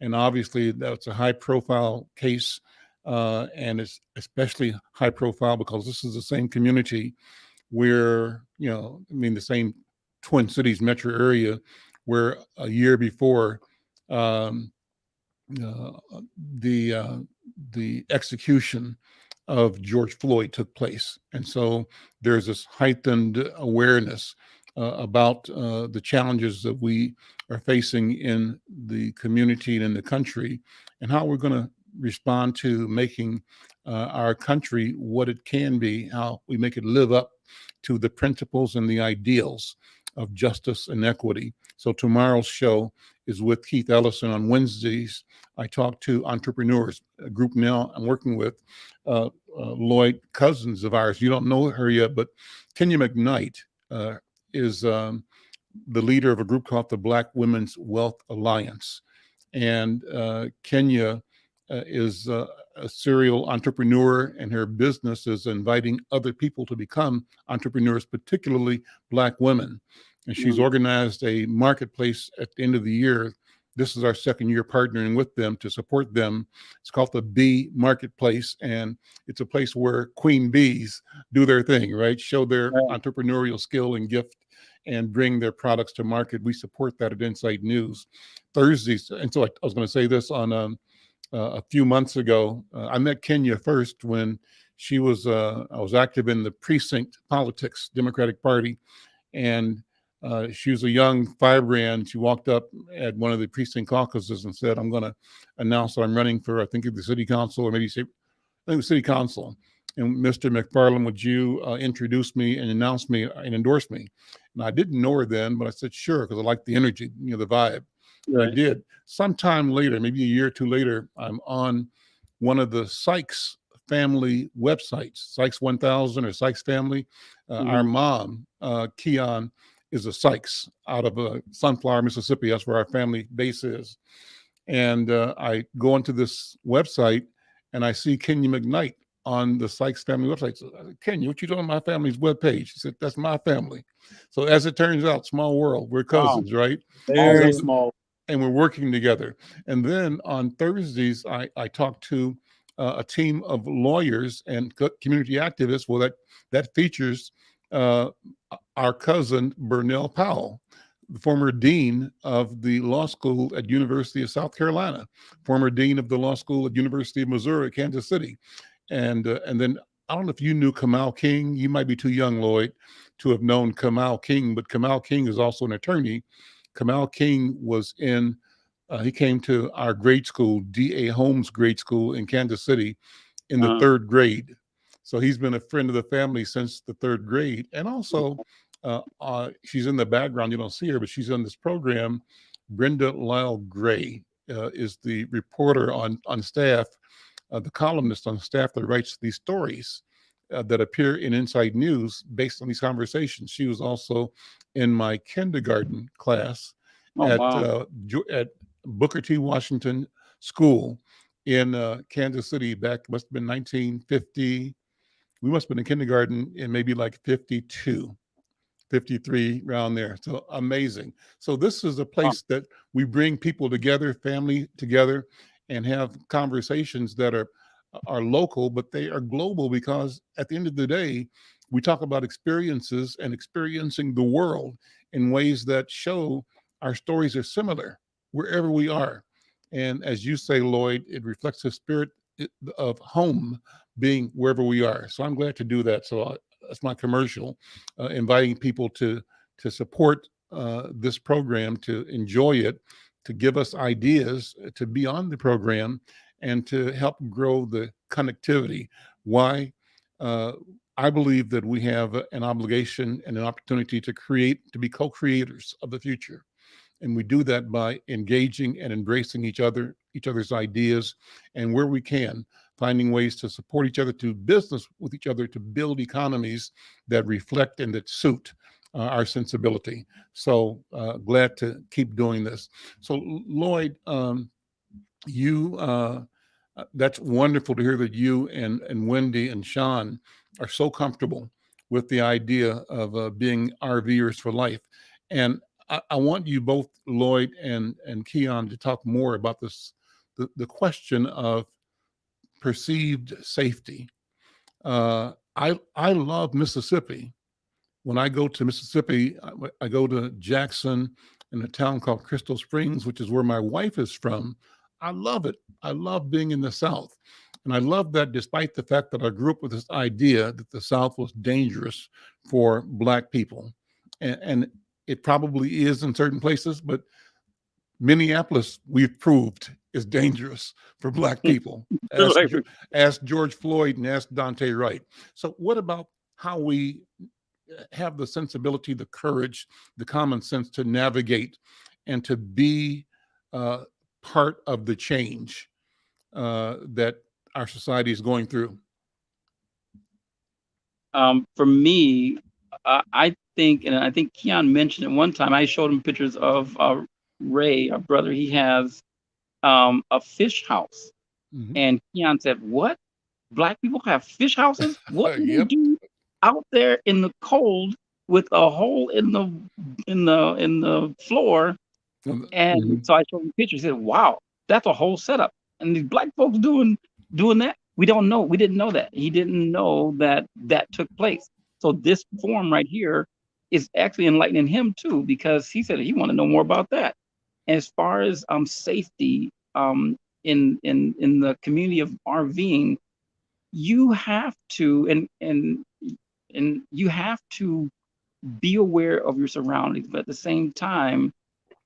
And obviously, that's a high-profile case, and it's especially high-profile because this is the same community where, the same Twin Cities metro area where a year before the execution of George Floyd took place. And so there's this heightened awareness about the challenges that we are facing in the community and in the country, and how we're going to respond to making our country what it can be, how we make it live up to the principles and the ideals of justice and equity. So tomorrow's show is with Keith Ellison. On Wednesdays, I talk to entrepreneurs, a group now I'm working with, Lloyd, cousins of ours. You don't know her yet, but Kenya McKnight is the leader of a group called the Black Women's Wealth Alliance. And Kenya is a serial entrepreneur, and her business is inviting other people to become entrepreneurs, particularly Black women. And she's organized a marketplace at the end of the year. This is our second year partnering with them to support them. It's called the Bee Marketplace, and it's a place where queen bees do their thing, right? Show their entrepreneurial skill and gift and bring their products to market. We support that at Inside News. Thursdays, and so I was going to say this on a few months ago, I met Kenya first when she was, I was active in the precinct politics, Democratic Party, and she was a young firebrand. She walked up at one of the precinct caucuses and said, I'm going to announce that I'm running for, I think, the city council, or maybe say, I think the city council. And Mr. McFarlane, would you introduce me and announce me and endorse me? And I didn't know her then, but I said, sure, because I liked the energy, the vibe. Right. I did. Sometime later, maybe a year or two later, I'm on one of the Sykes family websites, Sykes 1000 or Sykes Family. Our mom, Keon, is a Sykes out of Sunflower, Mississippi. That's where our family base is. And I go into this website and I see Kenya McKnight on the Sykes family website. So, Kenya, what you doing on my family's webpage? She said, that's my family. So as it turns out, small world, we're cousins, right? Very small. And we're working together. And then on Thursdays, I talk to a team of lawyers and community activists. Well, that features our cousin, Burnell Powell, the former dean of the law school at University of South Carolina, former dean of the law school at University of Missouri, Kansas City. And then I don't know if you knew Kamal King. You might be too young, Lloyd, to have known Kamal King, but Kamal King is also an attorney. Kamal King was he came to our grade school, D.A. Holmes Grade School in Kansas City in the third grade. So he's been a friend of the family since the third grade. And also she's in the background. You don't see her, but she's on this program. Brenda Lyle Gray is the reporter on staff, the columnist on staff that writes these stories that appear in Inside News based on these conversations. She was also in my kindergarten class at Booker T. Washington School in Kansas City back, must have been 1950. We must have been in kindergarten in maybe like 52. 53 around there. So amazing. So this is a place that we bring people together, family together, and have conversations that are local, but they are global, because at the end of the day, we talk about experiences and experiencing the world in ways that show our stories are similar wherever we are. And as you say, Lloyd, it reflects the spirit of home being wherever we are. So I'm glad to do that. So that's my commercial, inviting people to support this program, to enjoy it, to give us ideas, to be on the program, and to help grow the connectivity. Why? I believe that we have an obligation and an opportunity to be co-creators of the future. And we do that by engaging and embracing each other's ideas, and where we can, finding ways to support each other, to business with each other, to build economies that reflect and that suit our sensibility. So glad to keep doing this. So Lloyd, that's wonderful to hear that you and Wendy and Sean are so comfortable with the idea of being RVers for life. And I want you both, Lloyd and Keon, to talk more about this, the question of perceived safety. I love Mississippi. When I go to Mississippi, I go to Jackson in a town called Crystal Springs, which is where my wife is from. I love it. I love being in the South. And I love that despite the fact that I grew up with this idea that the South was dangerous for Black people. And it probably is in certain places, but Minneapolis, we've proved, is dangerous for Black people. Ask George Floyd and ask Dante Wright. So what about how we have the sensibility, the courage, the common sense to navigate and to be part of the change that our society is going through? For me, I think, and I think Keon mentioned it one time, I showed him pictures of Ray, our brother. He has a fish house. Mhm. And Keon said, "What? Black people have fish houses? What do they Yep. do out there in the cold with a hole in the floor?" And Mhm. so I showed him pictures. He said, "Wow, that's a whole setup." And these Black folks doing that. We don't know. We didn't know that. He didn't know that took place. So this forum right here is actually enlightening him too, because he said he wanted to know more about that. And as far as safety in the community of RVing, you have to and you have to be aware of your surroundings, but at the same time,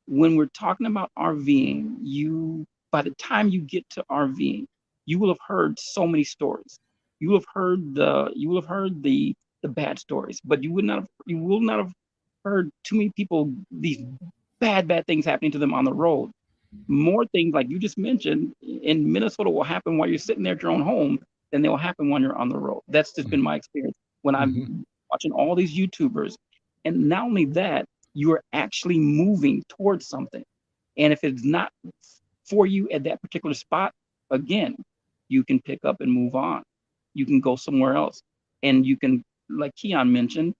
when we're talking about RVing, by the time you get to RVing, you will have heard so many stories. You will have heard the bad stories, but you will not have heard too many people, these bad things happening to them on the road. More things like you just mentioned in Minnesota will happen while you're sitting there at your own home than they will happen when you're on the road. That's just been my experience when I'm watching all these YouTubers. And not only that, you are actually moving towards something. And if it's not for you at that particular spot, again, you can pick up and move on. You can go somewhere else. And you can, like Keon mentioned,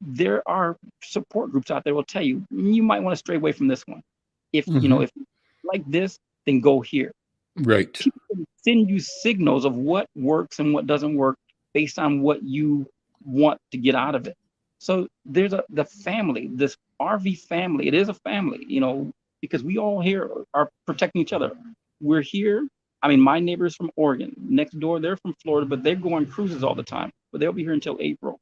there are support groups out there will tell you, you might want to stray away from this one. If you like this, then go here. Right. People can send you signals of what works and what doesn't work based on what you want to get out of it. So there's the family, this RV family. It is a family, because we all here are protecting each other. We're here. I mean, my neighbor's from Oregon. Next door, they're from Florida, but they're going cruises all the time. But they'll be here until April.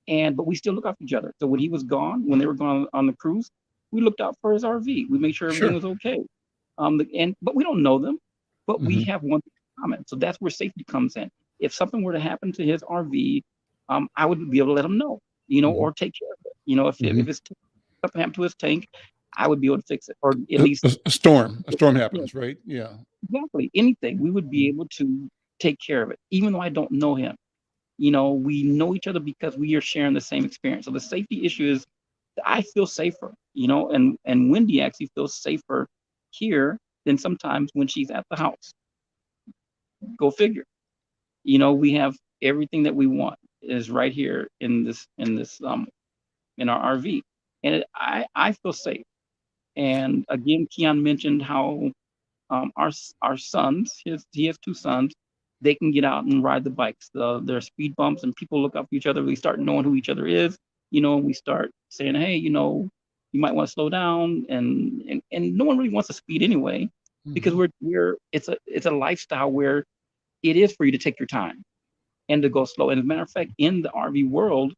But we still look out for each other. So when he was gone, when they were gone on the cruise, we looked out for his RV. We made sure everything was okay. But we don't know them, but we have one thing in common. So that's where safety comes in. If something were to happen to his RV, I would be able to let him know, or take care of it. You know, if Mhm. it's something happened to his tank, I would be able to fix it, or at least A storm yeah, happens, right? Yeah. exactly anything. We would be able to take care of it, even though I don't know him. You know, we know each other because we are sharing the same experience. So the safety issue is that I feel safer, you know, and Wendy actually feels safer here than sometimes when she's at the house. Go figure. You know, we have everything that we want is right here in our RV, and I feel safe. And again, Keon mentioned how our sons, he has two sons, they can get out and ride the bikes. There are speed bumps, and people look up for each other. We start knowing who each other is, you know, and we start saying, hey, you know, you might want to slow down, and no one really wants to speed anyway, because Mhm. it's a lifestyle where it is for you to take your time and to go slow. And as a matter of fact, in the RV world,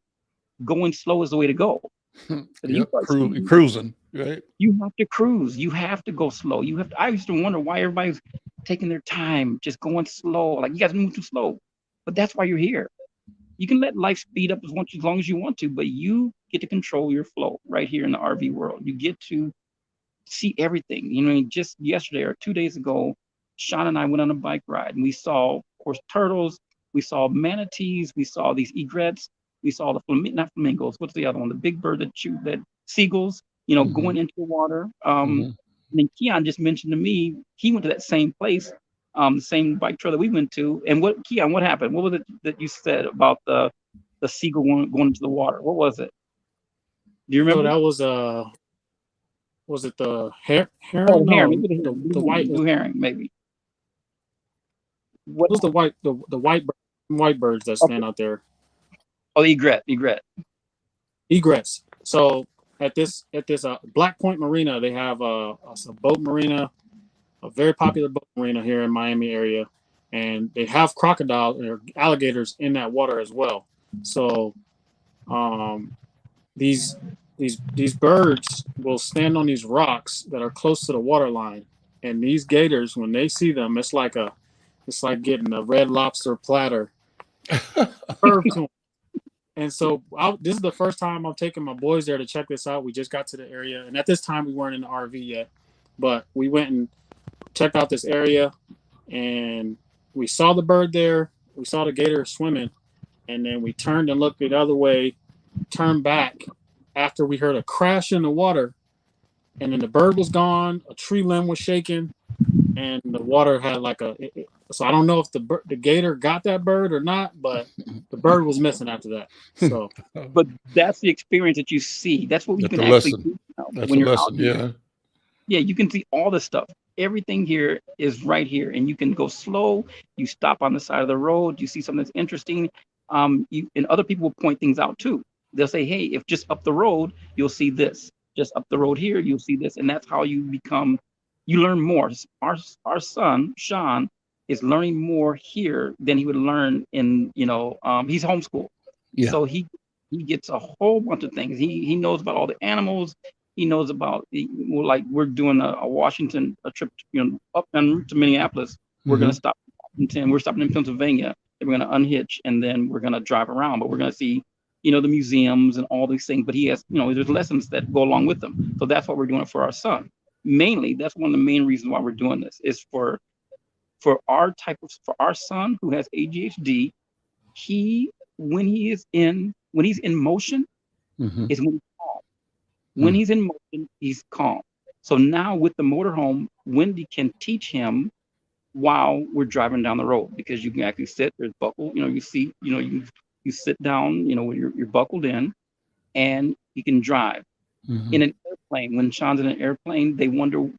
going slow is the way to go. But you Yep. start speeding, Cruising, right? you have to cruise. You have to go slow. You have to, I used to wonder why everybody's taking their time, just going slow. Like you guys move too slow. But that's why you're here. You can let life speed up as long as you want to, but you get to control your flow right here in the RV world. You get to see everything. You know, just yesterday or 2 days ago, Sean and I went on a bike ride and we saw, of course, turtles, we saw manatees, we saw these egrets, we saw the not flamingos. What's the other one? The big bird that seagulls, you know, Mhm. going into the water. Mhm. And then Keon just mentioned to me he went to that same place, the same bike trail that we went to. And Keon, what happened? What was it that you said about the seagull going into the water? What was it? Do you So remember? that was it the Oh, heron? the heron, No, maybe the heron, the white. blue herring, maybe. It What was the white birds that Okay. stand out there. Oh, egret. Egrets. So at this Black Point Marina, they have a boat marina, a very popular boat marina here in Miami area, and they have crocodile or alligators in that water as well. So um, these these birds will stand on these rocks that are close to the water line, and these gators, when they see them, it's like getting a Red Lobster platter served to them. And so this is the first time I'm taking my boys there to check this out. We just got to the area, and at this time we weren't in the RV yet, but we went and checked out this area, and we saw the bird there. We saw the gator swimming, and then we turned and looked the other way, turned back after we heard a crash in the water, and then the bird was gone. A tree limb was shaking, and the water had like so I don't know if the gator got that bird or not, but the bird was missing after that. So But that's the experience that you see. That's what you That's can a actually lesson. do now That's when a you're out lesson. here. Yeah. Yeah, you can see all the stuff. Everything here is right here, and you can go slow. You stop on the side of the road. You see something that's interesting. And other people will point things out too. They'll say, "Hey, if just up the road, you'll see this. Just up the road here, you'll see this." And that's how you learn more. Our son Sean is learning more here than he would learn in he's homeschooled, Yeah. so he gets a whole bunch of things. He knows about all the animals. He knows about like we're doing a Washington a trip, up en route to Minneapolis. We're gonna Hmm. stop in Washington. We're stopping in Pennsylvania. And we're gonna unhitch, and then we're gonna drive around. But we're gonna see, the museums and all these things. But he has, there's lessons that go along with them. So that's what we're doing it for our son. Mainly, that's one of the main reasons why we're doing this is for our son who has ADHD. He when he's in motion Hmm. is when he's calm. When Hmm. he's in motion, he's calm. So now with the motorhome, Wendy can teach him while we're driving down the road because you can actually sit. There's buckle. You see. You sit down. When you're buckled in, and you can drive. Hmm. In an airplane, when Sean's in an airplane, they wonder.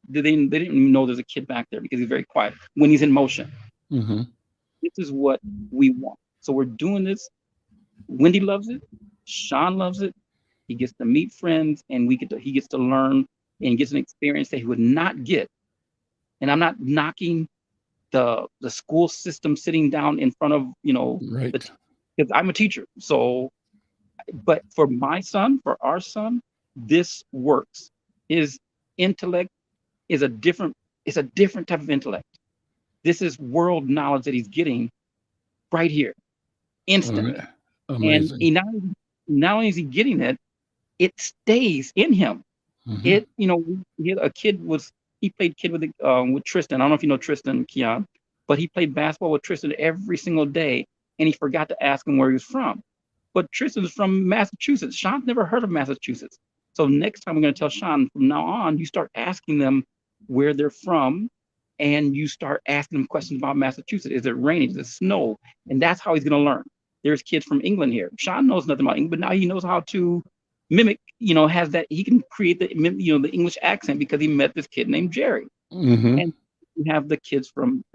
They didn't even know there's a kid back there because he's very quiet when he's in motion. Hmm. This is what we want. So we're doing this. Wendy loves it. Sean loves it. He gets to meet friends, and he gets to learn and gets an experience that he would not get. And I'm not knocking the school system sitting down in front of Right. because I'm a teacher. So, but for our son, this works. His intellect is a different. It's a different type of intellect. This is world knowledge that he's getting right here, instantly. And Amazing. not only is he getting it, it stays in him. Mhm. We had a kid he played kid with Tristan. I don't know if you know Tristan, Keon, but he played basketball with Tristan every single day, and he forgot to ask him where he was from. But Tristan's from Massachusetts. Sean's never heard of Massachusetts. So next time we're going to tell Sean, from now on, you start asking them where they're from, and you start asking them questions about Massachusetts. Is it raining? Does it snow? And that's how he's going to learn. There's kids from England here. Sean knows nothing about England, but now he knows how to mimic, has that he can create the English accent because he met this kid named Jerry. Mhm. And you have the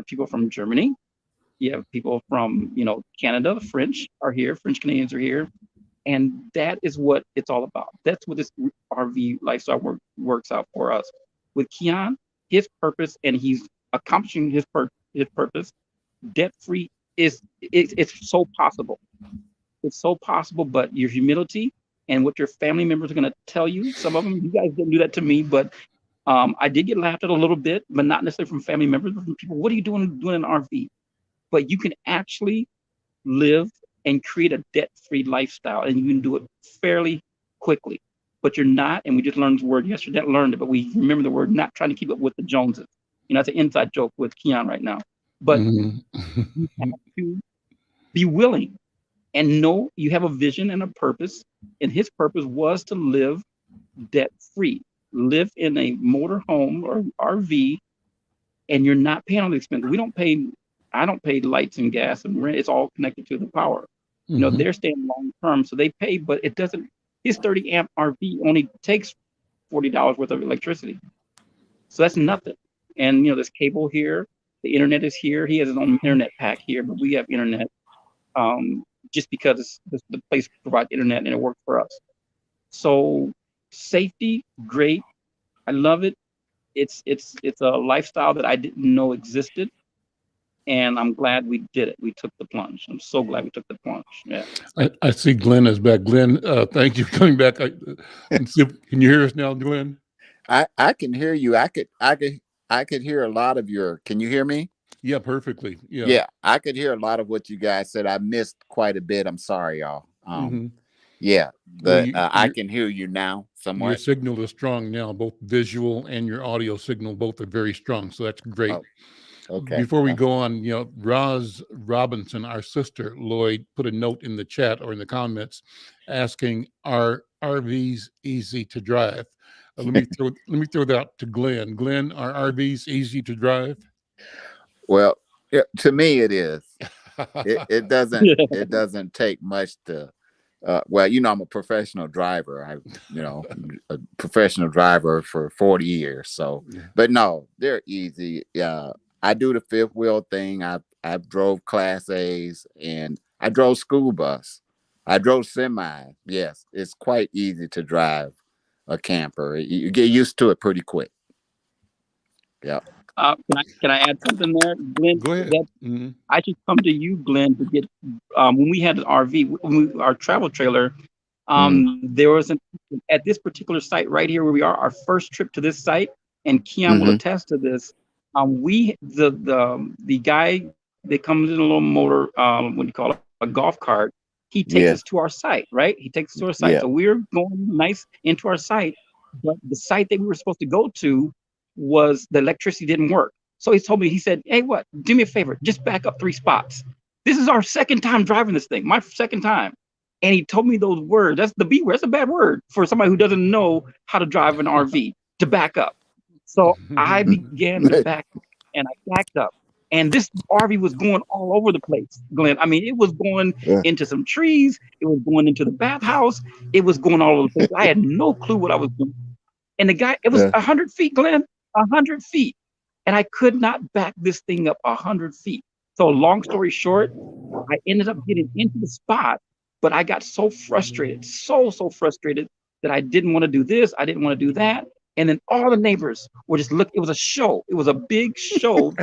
people from Germany. You have people from, Canada. The French are here. French Canadians are here. And that is what it's all about. That's what this RV lifestyle works out for us. With Keon, his purpose, and he's accomplishing his purpose, debt free it's so possible. It's so possible, but your humility and what your family members are going to tell you. Some of them, you guys didn't do that to me, but I did get laughed at a little bit, but not necessarily from family members, but from people. What are you doing an RV? But you can actually live and create a debt-free lifestyle, and you can do it fairly quickly. But you're not, and we just learned the word yesterday, learned it, but we remember the word, not trying to keep up with the Joneses. That's an inside joke with Keon right now. But Mhm. you have to be willing and know you have a vision and a purpose, and his purpose was to live debt-free, live in a motor home or RV, and you're not paying all the expenses. I don't pay lights and gas and rent. It's all connected to the power. Mhm. They're staying long term, so they pay, but it doesn't. His 30 amp RV only takes $40 worth of electricity, so that's nothing. And there's cable here, the internet is here. He has his own internet pack here, but we have internet. Just because the place provides internet and it works for us. So safety, great. I love it. It's a lifestyle that I didn't know existed, and I'm glad we did it. We took the plunge. I'm so glad we took the plunge. Yeah. I see Glenn is back. Glenn, thank you for coming back. Can you hear us now, Glenn? I can hear you. I could hear a lot of your. Can you hear me? Yeah, perfectly. Yeah. Yeah, I could hear a lot of what you guys said. I missed quite a bit. I'm sorry, y'all. Mhm. Yeah, Well, but I can hear you now your somewhat. signal is strong now. Both visual and your audio signal both are very strong. So that's great. Oh, okay. Before we go on, Roz Robinson, our sister Lloyd, put a note in the chat or in the comments asking, "Are RVs easy to drive?" Let me throw that out to Glenn. Glenn, are RVs easy to drive? Well, to me it is. It doesn't take much to. Well, I'm a professional driver. A professional driver for 40 years. So, but no, they're easy. I do the fifth wheel thing. I've drove Class A's and I drove school bus. I drove semi. Yes, it's quite easy to drive a camper. You get used to it pretty quick. Yeah. Can I add something there, Glenn? Go ahead. Mhm. I should come to you, Glenn, to get when we had an RV, our travel trailer. There was at this particular site right here where we are, our first trip to this site, and Keon will attest to this. The guy that comes in a little motor, what do you call it, a golf cart. He takes us to our site, right? He takes us to our site. Yeah. So we're going nice into our site, but the site that we were supposed to go to was the electricity didn't work. So he told me, he said, "Hey, do me a favor, just back up 3 spots." This is our second time driving this thing, my second time. And he told me those words. That's the B word. That's a bad word for somebody who doesn't know how to drive an RV, to back up. So I began to back up, and I backed up. And this RV was going all over the place, Glenn. I mean, it was going into some trees. It was going into the bathhouse. It was going all over the place. I had no clue what I was doing. And the guy, it was 100 feet, Glenn, 100 feet. And I could not back this thing up 100 feet. So long story short, I ended up getting into the spot, but I got so frustrated, so frustrated that I didn't want to do this. I didn't want to do that. And then all the neighbors were just looking. It was a show. It was a big show.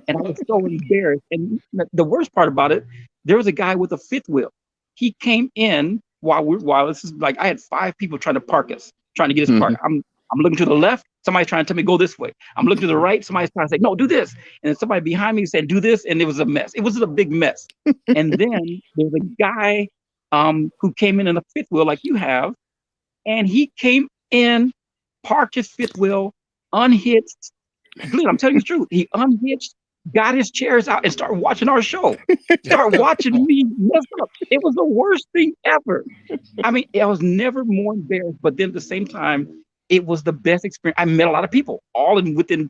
And I was so embarrassed. And the worst part about it, there was a guy with a fifth wheel. He came in while this is like, I had 5 people trying to park us, trying to get us parked. I'm looking to the left. Somebody's trying to tell me go this way. I'm looking to the right. Somebody's trying to say, no, do this. And then somebody behind me said, do this. And it was a mess. It was a big mess. And then there's a guy who came in a fifth wheel like you have. and he came in, parked his fifth wheel, unhitched. Glenn, I'm telling you the truth. He unhitched, got his chairs out, and started watching our show. Started watching me mess up. It was the worst thing ever. I mean, I was never more embarrassed, but then at the same time, it was the best experience. I met a lot of people, all in within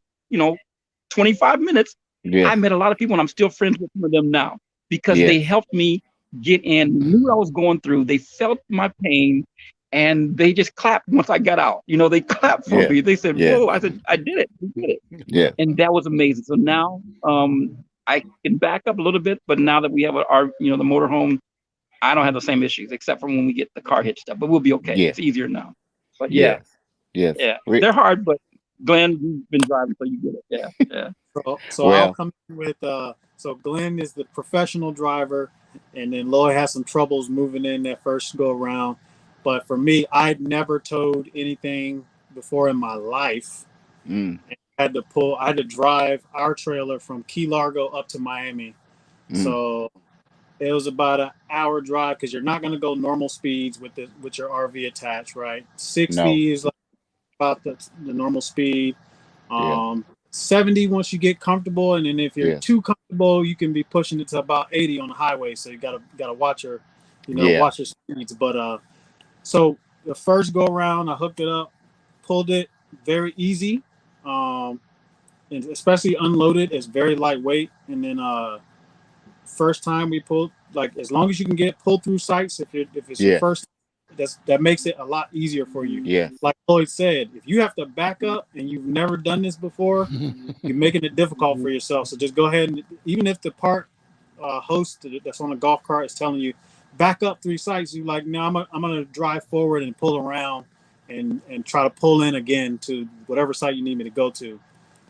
25 minutes. Yeah. I met a lot of people, and I'm still friends with some of them now because Yeah. they helped me get in, knew what I was going through. They felt my pain, and they just clapped once I got out. They clapped for Yeah. me. They said, Yeah. "Whoa!" I said, "I did it. We did it." Yeah. And that was amazing. So now, I can back up a little bit, but now that we have our, the motorhome, I don't have the same issues except for when we get the car hitched up. But we'll be okay. Yeah. It's easier now. But yeah, Yes. yeah, We- they're hard. But Glenn, you've been driving, so you get it. Yeah, yeah. So Well- I'll come in with so Glenn is the professional driver, and then Lloyd has some troubles moving in that first go around. But for me, I'd never towed anything before in my life. Mm. I had to drive our trailer from Key Largo up to Miami. So it was about an hour drive because you're not going to go normal speeds with your RV attached, right? 60 is like about the normal speed. 70 once you get comfortable, and then if you're too comfortable, you can be pushing it to about 80 on the highway. So you gotta watch your watch your speeds. But so the first go around, I hooked it up, pulled it very easy, and especially unloaded, it's very lightweight. And then first time we pulled, like as long as you can get pulled through sites, if it's your first, that makes it a lot easier for you. Yeah. Like Lloyd said, if you have to back up and you've never done this before, you're making it difficult for yourself. So just go ahead and even if the park host that's on a golf cart is telling you back up 3 sites, you like, no, I'm gonna drive forward and pull around and try to pull in again to whatever site you need me to go to.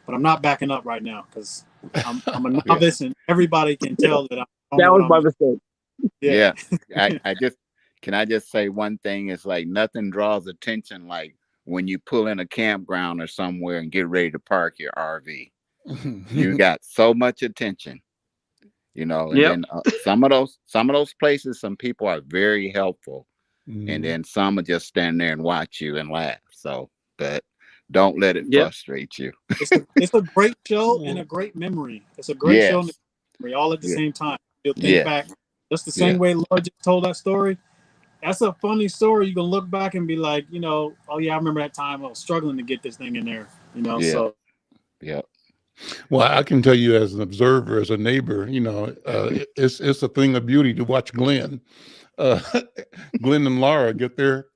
But I'm not backing up right now because I'm a novice and everybody can tell that that was my mistake. Yeah. Can I just say one thing? It's like nothing draws attention like when you pull in a campground or somewhere and get ready to park your RV. You got so much attention, and then some of those places, some people are very helpful, and then some will just stand there and watch you and laugh. So, but don't let it frustrate you. It's a great show and a great memory. It's a great show and a memory all at the same time. You'll think back just the same way Lloyd just told that story. That's a funny story. You can look back and be like, oh yeah, I remember that time I was struggling to get this thing in there. So Well, I can tell you as an observer, as a neighbor, it's a thing of beauty to watch Glenn. Glenn and Laura get their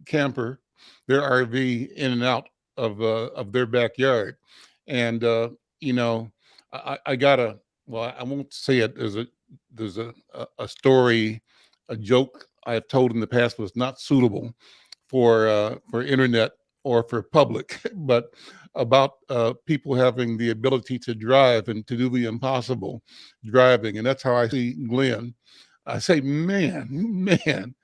camper, their RV in and out of their backyard. And I gotta, well, I won't say it. There's a story, a joke I have told in the past was not suitable for internet or for public, but about people having the ability to drive and to do the impossible driving. And that's how I see Glenn. I say, man,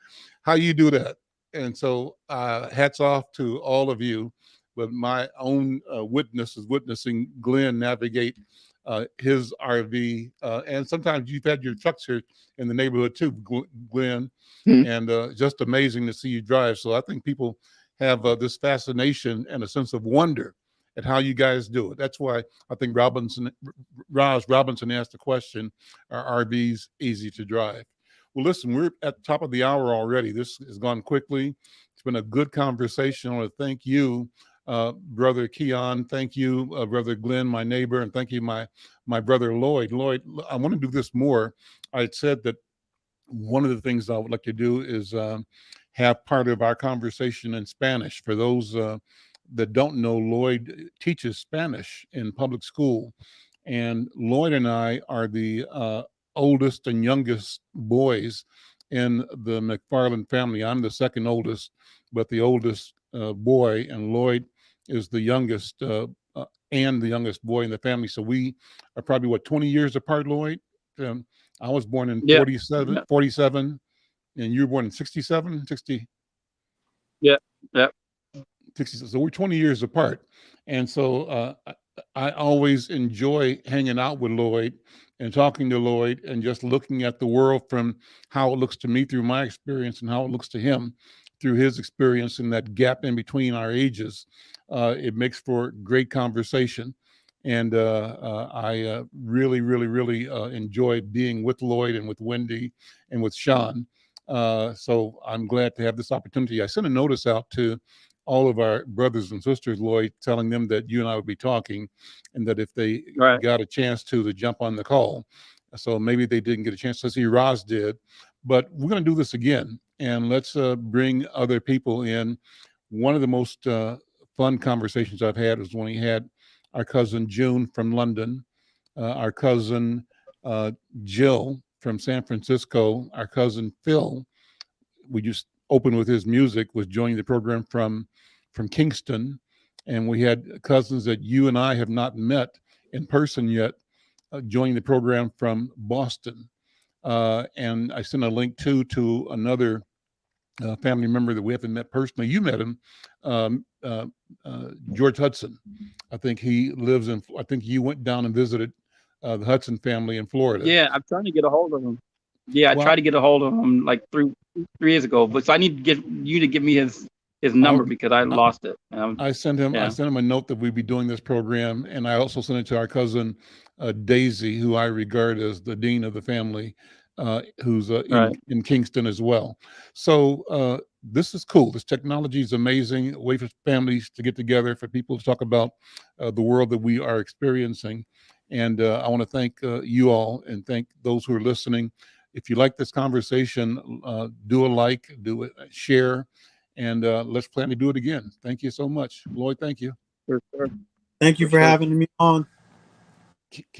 how you do that? And so hats off to all of you. But my own witness is witnessing Glenn navigate his RV. And sometimes you've had your trucks here in the neighborhood too, Glenn. And just amazing to see you drive. So I think people have this fascination and a sense of wonder at how you guys do it. That's why I think Roz Robinson asked the question, are RVs easy to drive? Well, listen, we're at the top of the hour already. This has gone quickly. It's been a good conversation. I want to thank you, Brother Keon. Thank you, Brother Glenn, my neighbor. And thank you, my brother Lloyd. Lloyd, I want to do this more. I had said that one of the things I would like to do is have part of our conversation in Spanish. For those that don't know, Lloyd teaches Spanish in public school. And Lloyd and I are the oldest and youngest boys in the McFarlane family. I'm the second oldest, but the oldest boy, and Lloyd is the youngest and the youngest boy in the family. So we are probably, 20 years apart, Lloyd? I was born in 47, and you were born in 67, 60? Yeah. 60. So we're 20 years apart. And so I always enjoy hanging out with Lloyd and talking to Lloyd and just looking at the world from how it looks to me through my experience and how it looks to him through his experience and that gap in between our ages. It makes for great conversation. And I really, really, really enjoyed being with Lloyd and with Wendy and with Sean. So I'm glad to have this opportunity. I sent a notice out to all of our brothers and sisters, Lloyd, telling them that you and I would be talking, and that if they got a chance to jump on the call. So maybe they didn't get a chance to see. Roz did, but we're going to do this again, and let's bring other people in. One of the most fun conversations I've had was when he had our cousin June from London, our cousin Jill from San Francisco, our cousin Phil. We just opened with his music, was joining the program from Kingston, and we had cousins that you and I have not met in person yet, joining the program from Boston. And I sent a link to another family member that we haven't met personally. You met him, George Hudson. I think he lives in, I think you went down and visited the Hudson family in Florida. Yeah, I'm trying to get a hold of him. Yeah, I tried to get a hold of him like three years ago, but so I need to get you to give me his number because I lost it. I sent him a note that we'd be doing this program, and I also sent it to our cousin Daisy, who I regard as the dean of the family, who's in Kingston as well. So this is cool. This technology is amazing. A way for families to get together, for people to talk about the world that we are experiencing. And I want to thank you all and thank those who are listening. If you like this conversation, do a like, do a share, and let's plan to do it again. Thank you so much. Lloyd, thank you. For sure. Thank you for having me on.